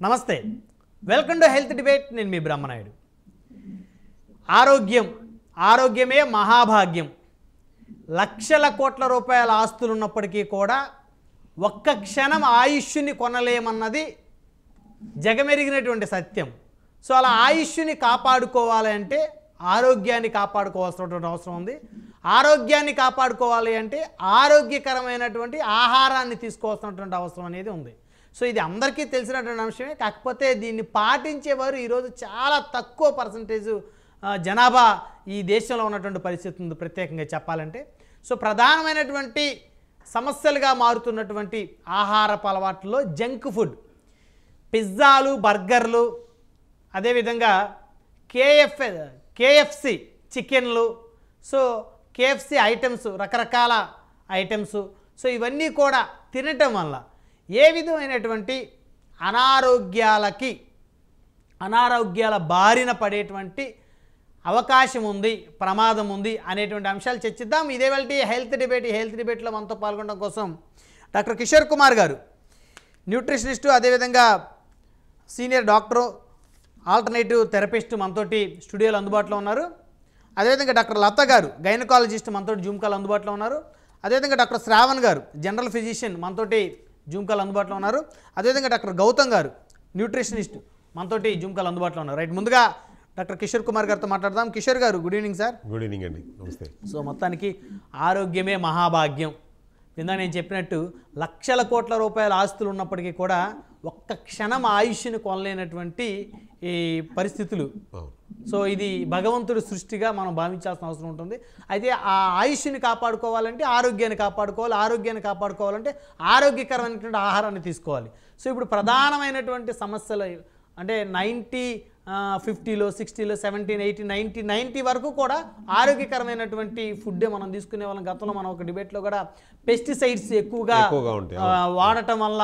నమస్తే, welcome to health debate. నేను మీ బ్రహ్మనాయుడు. ఆరోగ్యమే మహాభాగ్యం. లక్షల కోట్ల రూపాయల ఆస్తులు ఉన్నప్పటికీ కూడా ఒక్క క్షణం ఆయుష్ని కొనలేమన్నది జగమెరిగినటువంటి సత్యం. సో అలా ఆయుష్ని కాపాడుకోవాలి అంటే ఆరోగ్యాన్ని కాపాడుకోవాల్సినటువంటి అవసరం ఉంది. ఆరోగ్యాన్ని కాపాడుకోవాలి అంటే ఆరోగ్యకరమైనటువంటి ఆహారాన్ని తీసుకోవాల్సినటువంటి అవసరం అనేది ఉంది. సో ఇది అందరికీ తెలిసినటువంటి అంశమే. కాకపోతే దీన్ని పాటించేవారు ఈరోజు చాలా తక్కువ పర్సంటేజ్ జనాభా ఈ దేశంలో ఉన్నటువంటి పరిస్థితి ఉంది, ప్రత్యేకంగా చెప్పాలంటే. సో ప్రధానమైనటువంటి సమస్యలుగా మారుతున్నటువంటి ఆహారపు అలవాట్లలో జంక్ ఫుడ్, పిజ్జాలు, బర్గర్లు, అదేవిధంగా కేఎఫ్సి చికెన్లు, సో కేఎఫ్సి ఐటమ్స్, రకరకాల ఐటమ్స్. సో ఇవన్నీ కూడా తినటం వల్ల ఏ విధమైనటువంటి అనారోగ్యాల బారిన పడేటువంటి అవకాశం ఉంది, ప్రమాదం ఉంది అనేటువంటి అంశాలు చర్చిద్దాం. ఇదే వాళ్ళ హెల్త్ డిబేట్లో మనతో పాల్గొనడం కోసం డాక్టర్ కిషోర్ కుమార్ గారు, న్యూట్రిషనిస్టు, అదేవిధంగా సీనియర్ డాక్టరు, ఆల్టర్నేటివ్ థెరపిస్ట్ మనతోటి స్టూడియోలో అందుబాటులో ఉన్నారు. అదేవిధంగా డాక్టర్ లత గారు, గైనకాలజిస్ట్ మనతోటి జూమ్ కాల్ అందుబాటులో ఉన్నారు. అదేవిధంగా డాక్టర్ శ్రావణ్ గారు, జనరల్ ఫిజిషియన్ మనతోటి జూమ్ కాల్ అందుబాటులో ఉన్నారు. అదేవిధంగా డాక్టర్ గౌతమ్ గారు, న్యూట్రిషనిస్ట్ మనతోటి జూమ్ కాల్ అందుబాటులో ఉన్నారు. రైట్, ముందుగా డాక్టర్ కిషోర్ కుమార్ గారితో మాట్లాడదాం. కిషోర్ గారు, good evening sir. Good evening అండి, నమస్తే. సో మొత్తానికి ఆరోగ్యమే మహాభాగ్యం. ఇందాక నేను చెప్పినట్టు లక్షల కోట్ల రూపాయల ఆస్తులు ఉన్నప్పటికీ కూడా ఒక్క క్షణం ఆయుష్ని కొనలేనటువంటి ఈ పరిస్థితులు. సో ఇది భగవంతుడి సృష్టిగా మనం భావించాల్సిన అవసరం ఉంటుంది. అయితే ఆ ఆయుష్ని కాపాడుకోవాలంటే ఆరోగ్యాన్ని కాపాడుకోవాలంటే ఆరోగ్యకరమైనటువంటి ఆహారాన్ని తీసుకోవాలి. సో ఇప్పుడు ప్రధానమైనటువంటి సమస్యలు అంటే 90, 50లో, 60లో, 70, 80, 90 వరకు కూడా ఆరోగ్యకరమైనటువంటి ఫుడ్డే మనం తీసుకునే వాళ్ళం. గతంలో మనం ఒక డిబేట్లో కూడా పెస్టిసైడ్స్ ఎక్కువగా వాడటం వల్ల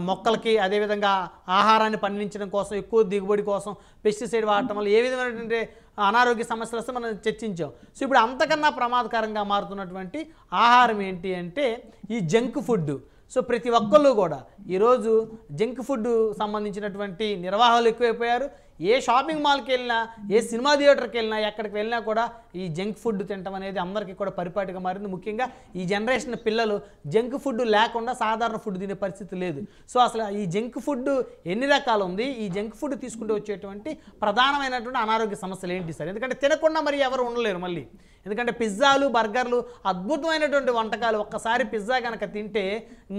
మొక్కలకి, అదేవిధంగా ఆహారాన్ని పండించడం కోసం, ఎక్కువ దిగుబడి కోసం పెస్టిసైడ్ వాడటం వల్ల ఏ విధమైనటువంటి అనారోగ్య సమస్యలు వస్తే మనం చర్చించాం. సో ఇప్పుడు అంతకన్నా ప్రమాదకరంగా మారుతున్నటువంటి ఆహారం ఏంటి అంటే ఈ జంక్ ఫుడ్. సో ప్రతి ఒక్కళ్ళు కూడా ఈరోజు జంక్ ఫుడ్ సంబంధించినటువంటి నిర్వాహాలు ఎక్కువైపోయారు. ఏ షాపింగ్ మాల్కి వెళ్ళినా, ఏ సినిమా థియేటర్కి వెళ్ళినా, ఎక్కడికి వెళ్ళినా కూడా ఈ జంక్ ఫుడ్ తినడం అనేది అందరికీ కూడా పరిపాటిగా మారింది. ముఖ్యంగా ఈ జనరేషన్ పిల్లలు జంక్ ఫుడ్ లేకుండా సాధారణ ఫుడ్ తినే పరిస్థితి లేదు. సో అసలు ఈ జంక్ ఫుడ్ ఎన్ని రకాలు ఉంది, ఈ జంక్ ఫుడ్ తీసుకుంటూ వచ్చేటువంటి ప్రధానమైనటువంటి అనారోగ్య సమస్యలు ఏంటి సార్? ఎందుకంటే తినకుండా మరి ఎవరు ఉండలేరు మళ్ళీ. ఎందుకంటే పిజ్జాలు, బర్గర్లు అద్భుతమైనటువంటి వంటకాలు. ఒక్కసారి పిజ్జా కనుక తింటే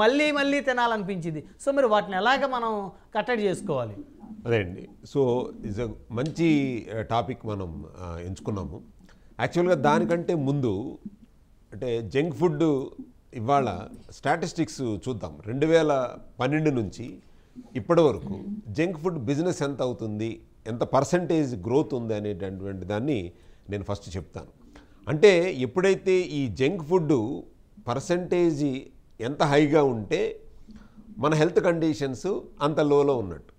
మళ్ళీ మళ్ళీ తినాలనిపించింది. సో మరి వాటిని ఎలాగ మనం కట్టడి చేసుకోవాలి? అదే అండి. సో ఇట్స్ మంచి టాపిక్ మనం ఎంచుకున్నాము. యాక్చువల్గా దానికంటే ముందు అంటే జంక్ ఫుడ్ ఇవాళ స్టాటిస్టిక్స్ చూద్దాం. 2012 నుంచి ఇప్పటి వరకు జంక్ ఫుడ్ బిజినెస్ ఎంత అవుతుంది, ఎంత పర్సంటేజ్ గ్రోత్ ఉంది అనేటటువంటి దాన్ని నేను ఫస్ట్ చెప్తాను. అంటే ఎప్పుడైతే ఈ జంక్ ఫుడ్ పర్సంటేజ్ ఎంత హైగా ఉంటే మన హెల్త్ కండిషన్స్ అంత లోలో ఉన్నట్టు.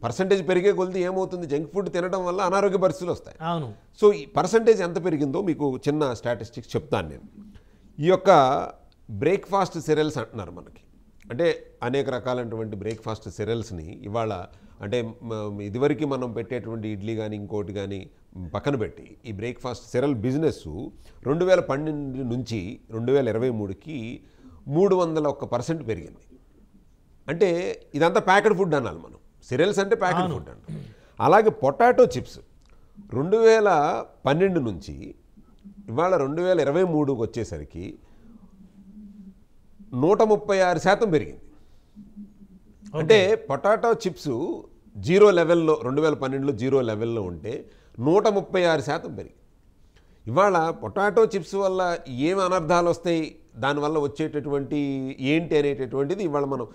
పర్సంటేజ్ పెరిగే కొలిది ఏమవుతుంది, జంక్ ఫుడ్ తినడం వల్ల అనారోగ్య పరిస్థితులు వస్తాయి. అవును. సో ఈ పర్సంటేజ్ ఎంత పెరిగిందో మీకు చిన్న స్టాటిస్టిక్స్ చెప్తాను నేను. ఈ యొక్క బ్రేక్ఫాస్ట్ సిరియల్స్ అంటున్నారు మనకి. అంటే అనేక రకాలైనటువంటి బ్రేక్ఫాస్ట్ సిరియల్స్ని ఇవాళ అంటే ఇదివరకు మనం పెట్టేటువంటి ఇడ్లీ కానీ ఇంకోటి కానీ పక్కన పెట్టి ఈ బ్రేక్ఫాస్ట్ సిరియల్ బిజినెస్ 2012 నుంచి 2023కి 301% పెరిగింది. అంటే ఇదంతా ప్యాకెడ్ ఫుడ్ అనాలి మనం. సిరియల్స్ అంటే ప్యాకెడ్ ఫుడ్ అంట. అలాగే పొటాటో చిప్స్ 2012 నుంచి ఇవాళ 2023కి వచ్చేసరికి 136% పెరిగింది. అంటే పొటాటో చిప్స్ 0 లెవెల్లో 2012లో 0 లెవెల్లో ఉంటే 136% పెరిగింది. ఇవాళ పొటాటో చిప్స్ వల్ల ఏమి అనర్థాలు వస్తాయి, దానివల్ల వచ్చేటటువంటి ఏంటి అనేటటువంటిది ఇవాళ మనం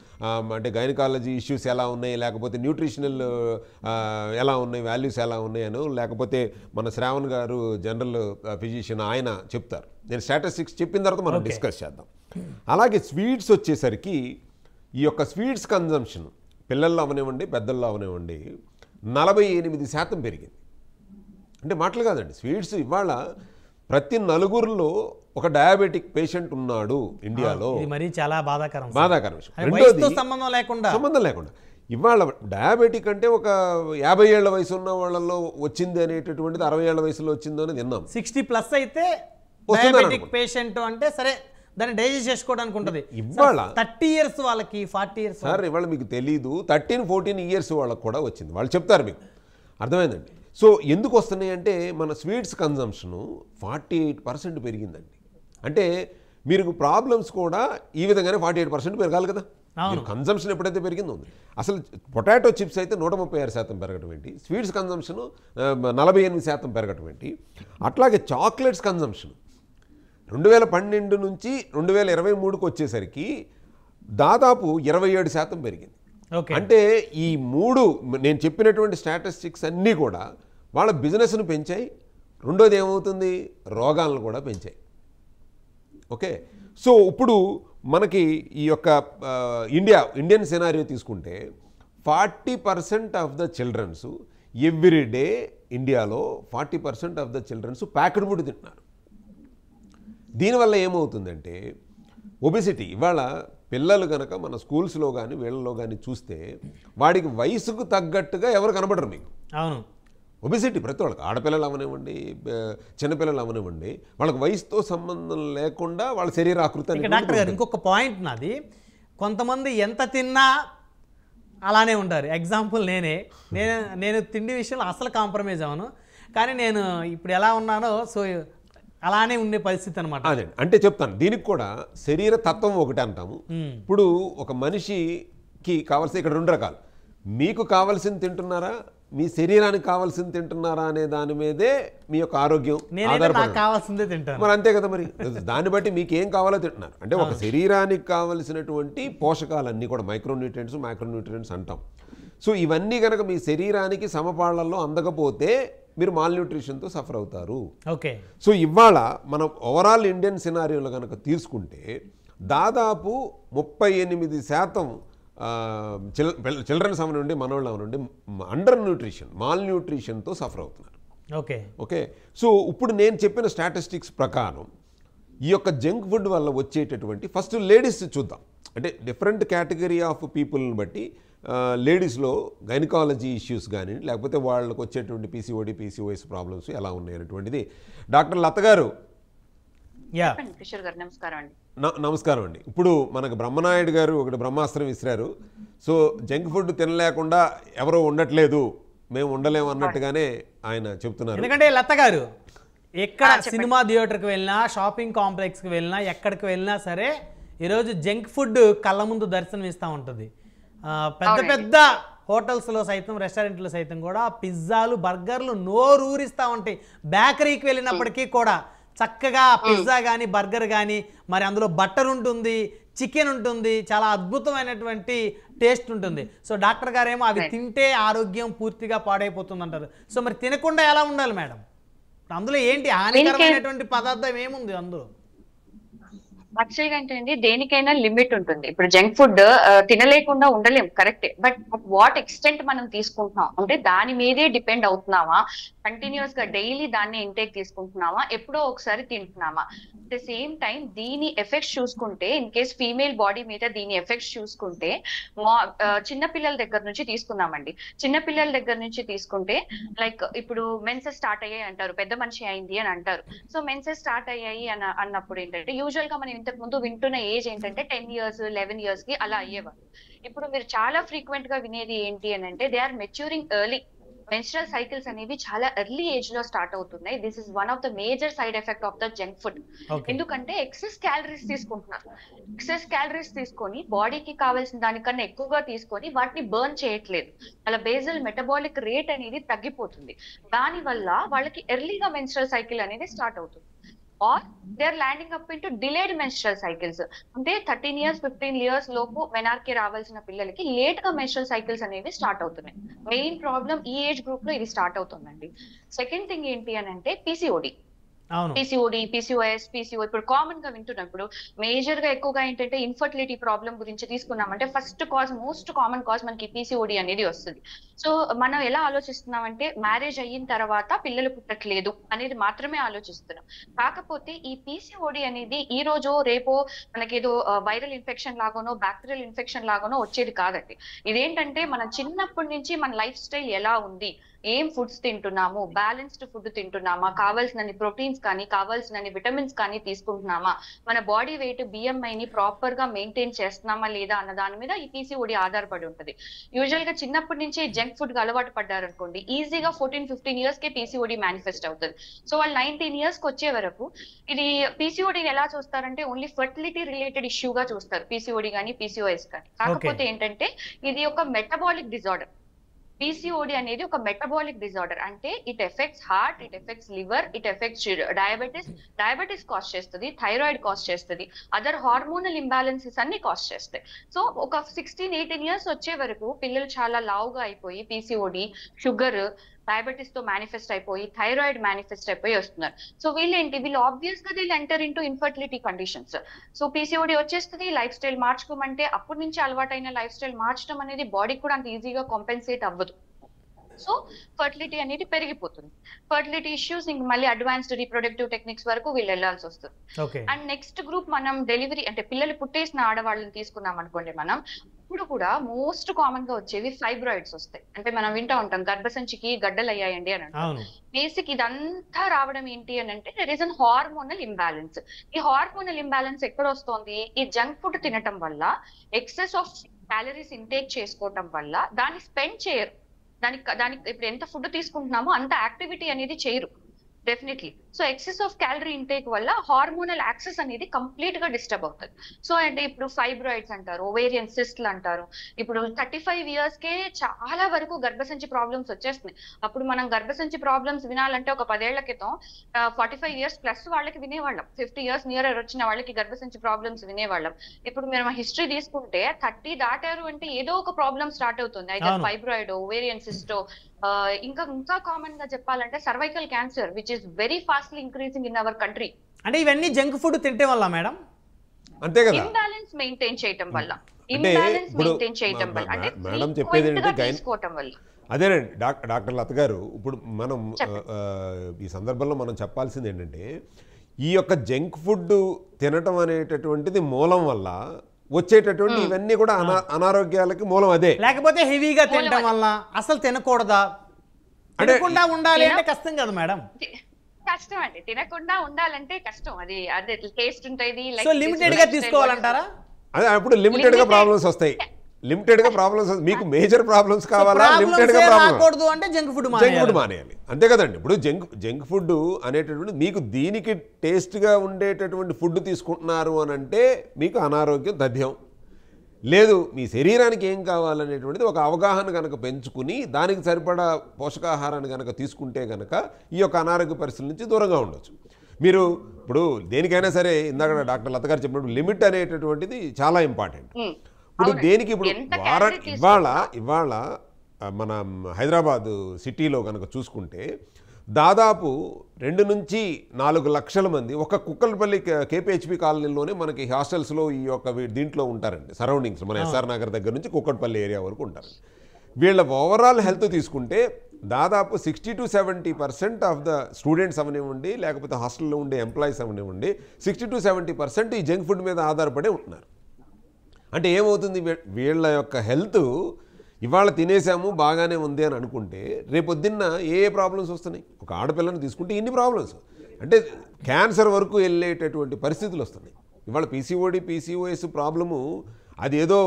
అంటే గైనకాలజీ ఇష్యూస్ ఎలా ఉన్నాయి, లేకపోతే న్యూట్రిషనల్ ఎలా ఉన్నాయి, వాల్యూస్ ఎలా ఉన్నాయనో, లేకపోతే మన శ్రావణ్ గారు జనరల్ ఫిజిషియన్ ఆయన చెప్తారు. నేను స్టాటిస్టిక్స్ చెప్పిన తర్వాత మనం డిస్కస్ చేద్దాం. అలాగే స్వీట్స్ వచ్చేసరికి ఈ యొక్క స్వీట్స్ కన్జంప్షన్ పిల్లల్లో అవనివ్వండి, పెద్దల్లో అవనివ్వండి 48% పెరిగింది. అంటే మాటలు కాదండి, స్వీట్స్ ఇవాళ ప్రతి నలుగురిలో ఒక డయాబెటిక్ పేషెంట్ ఉన్నాడు ఇండియాలో. ఇది మరి చాలా బాధాకరం విషయం. రెండోది సంబంధం లేకుండా ఇవాళ డయాబెటిక్ అంటే ఒక 50 ఏళ్ల వయసు ఉన్న వాళ్ళలో వచ్చింది అనేటటువంటిది 60 ఏళ్ల వయసులో వచ్చిందో అని విన్నాం. 60+ అయితే వస్తుందని డయాబెటిక్ పేషెంట్ అంటే సరే దాన్ని డైజెస్ట్ చేసుకోవడానికి ఉంటుంది. ఇవాళ 30 ఇయర్స్ వాళ్ళకి 40 ఇయర్స్ సార్ ఇవాళ మీకు తెలీదు 13-14 ఇయర్స్ వాళ్ళకు కూడా వచ్చింది, వాళ్ళు చెప్తారు మీకు, అర్థమైందండి. సో ఎందుకు వస్తున్నాయి అంటే మన స్వీట్స్ కన్జంప్షను 48% పెరిగిందండి. అంటే మీరు ప్రాబ్లమ్స్ కూడా ఈ విధంగానే 48% పెరగాలి కదా. కన్జంప్షన్ ఎప్పుడైతే పెరిగిందో ఉంది. అసలు పొటాటో చిప్స్ అయితే 136% పెరగటం ఏంటి, స్వీట్స్ కన్జంప్షన్ 48% పెరగటం ఏంటి, అట్లాగే చాక్లెట్స్ కన్జంప్షన్ 2012 నుంచి 2023కి వచ్చేసరికి దాదాపు 27% పెరిగింది. అంటే ఈ 3 నేను చెప్పినటువంటి స్టాటిస్టిక్స్ అన్నీ కూడా వాళ్ళ బిజినెస్ను పెంచాయి. రెండోది ఏమవుతుంది, రోగాలను కూడా పెంచాయి. ఓకే, సో ఇప్పుడు మనకి ఈ యొక్క ఇండియన్ సినారియో తీసుకుంటే 40% of the childrens every day ఇండియాలో 40% of the childrens packed food తింటున్నారు. దీనివల్ల ఏమవుతుందంటే ఒబెసిటీ. ఇవాళ పిల్లలు కనుక మన స్కూల్స్లో కానీ వీళ్ళలో కానీ చూస్తే వాడికి వయసుకు తగ్గట్టుగా ఎవరు కనబడరు మీకు. అవును, ఒబెసిటీ ప్రతి వాళ్ళకి, ఆడపిల్లలు అవనివ్వండి, చిన్నపిల్లలు అవనివ్వండి, వాళ్ళకి వయసుతో సంబంధం లేకుండా వాళ్ళ శరీరాకృతి. డాక్టర్ గారు ఇంకొక పాయింట్ నాది, కొంతమంది ఎంత తిన్నా అలానే ఉంటారు. ఎగ్జాంపుల్ నేను తిండి విషయంలో అసలు కాంప్రమైజ్ అవ్వను, కానీ నేను ఇప్పుడు ఎలా ఉన్నానో సో అలానే ఉండే పరిస్థితి అనమాట. అదే అంటే చెప్తాను, దీనికి కూడా శరీర తత్వం ఒకటి అంటాము. ఇప్పుడు ఒక మనిషికి కావాల్సిన ఇక్కడ 2 రకాలు, మీకు కావాల్సింది తింటున్నారా, మీ శరీరానికి కావాల్సింది తింటున్నారా అనే దాని మీదే మీ యొక్క ఆరోగ్యం కావాల్సిందే తింటారు. మరి అంతే కదా, మరి దాన్ని బట్టి మీకు ఏం కావాలో తింటున్నారు. అంటే ఒక శరీరానికి కావలసినటువంటి పోషకాలన్నీ కూడా మైక్రోన్యూట్రియంట్స్, మైక్రోన్యూట్రియంట్స్ అంటాం. సో ఇవన్నీ కనుక మీ శరీరానికి సమపాళ్లలో అందకపోతే మీరు మాల్ న్యూట్రిషన్తో సఫర్ అవుతారు. ఓకే, సో ఇవాళ మనం ఓవరాల్ ఇండియన్ సినారియోలో కనుక తీసుకుంటే దాదాపు 38% చిల్డ్రన్స్ అవనండి, మనవాళ్ళు అవనండి అండర్ న్యూట్రిషన్, మాల్ న్యూట్రిషన్తో సఫర్ అవుతున్నారు. ఓకే, సో ఇప్పుడు నేను చెప్పిన స్టాటిస్టిక్స్ ప్రకారం ఈ యొక్క జంక్ ఫుడ్ వల్ల వచ్చేటటువంటి ఫస్ట్ లేడీస్ చూద్దాం. అంటే డిఫరెంట్ కేటగిరీ ఆఫ్ పీపుల్ని బట్టి లేడీస్లో గైనకాలజీ ఇష్యూస్ కానీ లేకపోతే వాళ్ళకి వచ్చేటువంటి పీసీఓడి, పీసీఓఎస్ ప్రాబ్లమ్స్ ఎలా ఉన్నాయి అనేటువంటిది డాక్టర్ లత గారు. నమస్కారం అండి. ఇప్పుడు మనకు బ్రహ్మనాయుడు గారు ఒకటి బ్రహ్మాస్త్రం విసిరారు. సో జంక్ ఫుడ్ తినలేకుండా ఎవరో ఉండట్లేదు, మేము ఉండలేము అన్నట్టుగానే ఆయన చెప్తున్నారు. ఎందుకంటే లత గారు ఎక్కడ సినిమా థియేటర్కి వెళ్ళినా, షాపింగ్ కాంప్లెక్స్కి వెళ్ళినా, ఎక్కడికి వెళ్ళినా సరే ఈరోజు జంక్ ఫుడ్ కళ్ళ ముందు దర్శనం ఇస్తూ ఉంటుంది. పెద్ద పెద్ద హోటల్స్లో సైతం, రెస్టారెంట్లో సైతం కూడా పిజ్జాలు, బర్గర్లు నోరు ఊరిస్తూ ఉంటాయి. బేకరీకి వెళ్ళినప్పటికీ కూడా చక్కగా పిజ్జా కానీ బర్గర్ కానీ మరి అందులో బటర్ ఉంటుంది, చికెన్ ఉంటుంది, చాలా అద్భుతమైనటువంటి టేస్ట్ ఉంటుంది. సో డాక్టర్ గారేమో అవి తింటే ఆరోగ్యం పూర్తిగా పాడైపోతుంది అంటారు. సో మరి తినకుండా ఎలా ఉండాలి మేడం? అందులో ఏంటి హానికరమైనటువంటి పదార్థం ఏముంది అందులో? యాక్చువల్గా అంటే దేనికైనా లిమిట్ ఉంటుంది. ఇప్పుడు జంక్ ఫుడ్ తినలేకుండా ఉండలేం, కరెక్టే. బట్ వాట్ ఎక్స్టెంట్ మనం తీసుకుంటున్నాం అంటే దాని మీదే డిపెండ్ అవుతున్నామా, కంటిన్యూస్ గా డైలీ దాన్ని ఇంటేక్ తీసుకుంటున్నామా, ఎప్పుడో ఒకసారి తింటున్నామా. అట్ ద సేమ్ టైం దీని ఎఫెక్ట్స్ చూసుకుంటే, ఇన్ కేస్ ఫీమేల్ బాడీ మీద దీని ఎఫెక్ట్స్ చూసుకుంటే, చిన్నపిల్లల దగ్గర నుంచి తీసుకున్నామండి. చిన్నపిల్లల దగ్గర నుంచి తీసుకుంటే లైక్ ఇప్పుడు మెన్సెస్ స్టార్ట్ అయ్యాయి అంటారు, పెద్ద మనిషి అయింది అని అంటారు. సో మెన్సెస్ స్టార్ట్ అయ్యాయి అన్నప్పుడు ఏంటంటే యూజువల్ గా మనం ఇంతకు ముందు వింటున్న ఏజ్ ఏంటంటే 10 years 11 years కి అలా అయ్యేవారు. ఇప్పుడు మీరు చాలా ఫ్రీక్వెంట్ గా వినేది ఏంటి అని అంటే they are maturing early. Menstrual cycles అనేవి చాలా ఎర్లీ ఏజ్ లో స్టార్ట్ అవుతున్నాయి. This is one of the major side effect of the junk food. ఎందుకంటే ఎక్సెస్ క్యాలరీస్ తీసుకుంటున్నారు. ఎక్సెస్ క్యాలరీస్ తీసుకొని బాడీకి కావాల్సిన దానికన్నా ఎక్కువగా తీసుకొని వాటిని బర్న్ చేయట్లేదు. వాళ్ళ బేజల్ మెటబాలిక్ రేట్ అనేది తగ్గిపోతుంది. దాని వల్ల వాళ్ళకి ఎర్లీగా మెన్స్ట్రల్ సైకిల్ అనేది స్టార్ట్ అవుతుంది. Or they are landing up into delayed menstrual cycles. అంటే 13 years 15 years లోపు మెనార్కి రావాల్సిన పిల్లలకి లేట్ గా మెన్స్ట్రల్ సైకిల్స్ అనేవి స్టార్ట్ అవుతున్నాయి. మెయిన్ ప్రాబ్లం ఈ ఏజ్ గ్రూప్ లో ఇది స్టార్ట్ అవుతుందండి. సెకండ్ థింగ్ ఏంటి అని అంటే పీసీఓడి. అవును. పీసీఓడి, పీసీఓఎస్, పీసీఓ ఇప్పుడు కామన్ గా వింటున్నప్పుడు మేజర్ గా ఎక్కువగా ఏంటంటే ఇన్ఫర్టిలిటీ ప్రాబ్లం గురించి తీసుకున్నామంటే first cause, most common cause మనకి పీసీఓడి అనేది వస్తుంది. సో మనం ఎలా ఆలోచిస్తున్నామంటే మ్యారేజ్ అయిన తర్వాత పిల్లలు పుట్టట్లేదు అనేది మాత్రమే ఆలోచిస్తున్నాం. కాకపోతే ఈ పీసీఓడి అనేది ఈ రోజు రేపో మనకేదో వైరల్ ఇన్ఫెక్షన్ లాగానో బ్యాక్టీరియల్ ఇన్ఫెక్షన్ లాగానో వచ్చేది కాదండి. ఇదేంటంటే మన చిన్నప్పటి నుంచి మన లైఫ్ స్టైల్ ఎలా ఉంది, ఏం ఫుడ్స్ తింటున్నాము, బ్యాలెన్స్డ్ ఫుడ్ తింటున్నామా, కావాల్సినన్ని ప్రోటీన్స్ కానీ కావాల్సినన్ని విటమిన్స్ కానీ తీసుకుంటున్నామా, మన బాడీ వెయిట్ బిఎంఐని ప్రాపర్ గా మెయింటైన్ చేస్తున్నామా లేదా అన్న దాని మీద ఈ పీసీఓడి ఆధారపడి ఉంటుంది. యూజువల్ గా చిన్నప్పటి నుంచి జంక్ ఫుడ్ కి అలవాటు పడ్డారనుకోండి, ఈజీగా 14-15 ఇయర్స్ కే పీసీఓడి మేనిఫెస్ట్ అవుతుంది. సో వాళ్ళు 19 ఇయర్స్ కి వచ్చే వరకు ఇది పీసీఓడిని ఎలా చూస్తారంటే ఓన్లీ ఫర్టిలిటీ రిలేటెడ్ ఇష్యూగా చూస్తారు, పీసీఓడి కానీ పీసీఓఎస్ కానీ. కాకపోతే ఏంటంటే ఇది ఒక మెటబాలిక్ డిజార్డర్. పీసీఓడి అనేది ఒక మెటబాలిక్ డిజార్డర్, అంటే it effects heart, it effects liver, it effects diabetes cost చేస్తుంది, థైరాయిడ్ కాస్ట్ చేస్తుంది, అదర్ హార్మోనల్ ఇంబ్యాలెన్సెస్ అన్ని కాస్ట్ చేస్తాయి. సో ఒక 16-18 ఇయర్స్ వచ్చే వరకు పిల్లలు చాలా లావుగా అయిపోయి పీసీఓడి, షుగర్, డయాబెటీస్ తో మేనిఫెస్ట్ అయిపోయి థైరాయిడ్ మేనిఫెస్ట్ అయిపోయి వస్తున్నారు. సో వీళ్ళు ఆబ్వియస్ గా వీళ్ళు enter into infertility conditions. So PCOD వచ్చేస్తుంది, లైఫ్ స్టైల్ మార్చుకోమంటే అప్పటి నుంచి అలవాటైన లైఫ్ స్టైల్ మార్చడం అనేది బాడీకి కూడా అంత ఈజీగా కాంపెన్సేట్ అవ్వదు. సో ఫర్టిలిటీ అనేది పెరిగిపోతుంది. ఫర్టిలిటీ ఇష్యూస్ ఇంక మళ్ళీ అడ్వాన్స్డ్ రీప్రొడక్టివ్ టెక్నిక్స్ వరకు వీళ్ళు వెళ్లాల్సి వస్తుంది. అండ్ నెక్స్ట్ గ్రూప్ మనం డెలివరీ అంటే పిల్లలు పుట్టేసిన ఆడవాళ్ళని తీసుకున్నాం అనుకోండి, మనం ఇప్పుడు కూడా మోస్ట్ కామన్ గా వచ్చేవి ఫైబ్రాయిడ్స్ వస్తాయి. అంటే మనం వింటా ఉంటాం గర్భసంచికి గడ్డలు అయ్యాయండి అని అంటాం. బేసిక్ ఇదంతా రావడం ఏంటి అని అంటే there is an hormonal imbalance. ఈ హార్మోనల్ ఇంబ్యాలెన్స్ ఎక్కడ వస్తుంది? ఈ జంక్ ఫుడ్ తినటం వల్ల, ఎక్సెస్ ఆఫ్ క్యాలరీస్ ఇంటేక్ చేసుకోవటం వల్ల దాన్ని స్పెండ్ చేయరు. దానికి ఇప్పుడు ఎంత ఫుడ్ తీసుకుంటున్నామో అంత యాక్టివిటీ అనేది చేయరు definitely. So excess of calorie intake వల్ల హార్మోనల్ యాక్సెస్ అనేది కంప్లీట్ గా డిస్టర్బ్ అవుతుంది. సో అంటే ఇప్పుడు ఫైబ్రాయిడ్స్ అంటారు, ఓవేరియన్ సిస్ట్లు అంటారు. ఇప్పుడు 35 ఇయర్స్ కే చాలా వరకు గర్భసంచి ప్రాబ్లమ్స్ వచ్చేస్తున్నాయి. అప్పుడు మనం గర్భసంచి ప్రాబ్లమ్స్ వినాలంటే ఒక 10 ఏళ్ల క్రితం 45 ఇయర్స్ ప్లస్ వాళ్ళకి వినేవాళ్ళం, 50 ఇయర్స్ నియర్ వచ్చిన వాళ్ళకి గర్భసంచి ప్రాబ్లమ్స్ వినేవాళ్ళం. ఇప్పుడు మీరు హిస్టరీ తీసుకుంటే 30 దాటారు అంటే ఏదో ఒక ప్రాబ్లమ్ స్టార్ట్ అవుతుంది, అయితే ఫైబ్రాయిడ్, ఓవేరియన్ సిస్టో, ఇంకా కామన్ గా చెప్పాలంటే cervical cancer which is very fastly increasing in our country. అంటే ఇవన్నీ జంక్ ఫుడ్ తింటే వల్ల మేడం, అంతే కదా, ఇంబ్యాలెన్స్ మెయింటైన్ చేయటం వల్ల, అంటే మేడం చెప్పేది అదేనండి. డాక్టర్ లత గారు, ఇప్పుడు మనం ఈ సందర్భంలో మనం చెప్పాల్సింది ఏంటంటే ఈ యొక్క జంక్ ఫుడ్ తినటం అనేటటువంటిది మూలం వల్ల వచ్చేటటువంటి ఇవన్నీ కూడా అనారోగ్యాలకి మూలం అదే. లేకపోతే హెవీగా తినడం వల్ల అసలు తినకూడదా, తినకుండా ఉండాలి అంటే కష్టం కదా మేడం? కష్టం అండి, తినకుండా ఉండాలంటే కష్టం. అది అదే టేస్ట్ ఉంటుంది. సో లిమిటెడ్ గా తీసుకోవాలంటారా? అదే అప్పుడు లిమిటెడ్ గా ప్రాబ్లమ్స్ వస్తాయి. మీకు మేజర్ ప్రాబ్లమ్స్ కావాలా, లిమిటెడ్ గా రాకూడదు అంటే జంక్ ఫుడ్ మానేయాలి, అంతే కదండి. ఇప్పుడు జంక్ ఫుడ్ అనేటటువంటి మీకు దీనికి టేస్ట్ గా ఉండేటటువంటి ఫుడ్ తీసుకుంటున్నారు అని అంటే మీకు అనారోగ్యం తథ్యం. లేదు, మీ శరీరానికి ఏం కావాలనేటువంటిది ఒక అవగాహన కనుక పెంచుకుని దానికి సరిపడా పోషకాహారాన్ని కనుక తీసుకుంటే కనుక ఈ యొక్క అనారోగ్య పరిస్థితుల నుంచి దూరంగా ఉండొచ్చు. మీరు ఇప్పుడు దేనికైనా సరే ఇందాక డాక్టర్ లత గారు చెప్పినప్పుడు లిమిట్ అనేటటువంటిది చాలా ఇంపార్టెంట్. ఇప్పుడు దేనికి ఇప్పుడు ఇవాళ మన హైదరాబాద్ సిటీలో కనుక చూసుకుంటే దాదాపు 2 నుంచి 4 లక్షల మంది ఒక కుక్కలపల్లి కేపీహెచ్పి కాలనీలోనే మనకి హాస్టల్స్లో ఈ యొక్క దీంట్లో ఉంటారండి. సరౌండింగ్స్ మన ఎస్ఆర్ నగర్ దగ్గర నుంచి కుక్కట్పల్లి ఏరియా వరకు ఉంటారు. వీళ్ళ ఓవరాల్ హెల్త్ తీసుకుంటే దాదాపు 60-70% ఆఫ్ ద స్టూడెంట్స్ అవనివ్వండి, లేకపోతే హాస్టల్లో ఉండే ఎంప్లాయీస్ అవనివ్వండి, 60-70% ఈ జంక్ ఫుడ్ మీద ఆధారపడే ఉంటున్నారు. అంటే ఏమవుతుంది, వీళ్ళ యొక్క హెల్త్ ఇవాళ తినేసాము బాగానే ఉంది అని అనుకుంటే రేపొద్దున్న ఏ ప్రాబ్లమ్స్ వస్తున్నాయి. ఒక ఆడపిల్లని తీసుకుంటే ఇన్ని ప్రాబ్లమ్స్, అంటే క్యాన్సర్ వరకు వెళ్ళేటటువంటి పరిస్థితులు వస్తున్నాయి. ఇవాళ పీసీఓడి, పీసీఓఎస్ ప్రాబ్లము అది ఏదో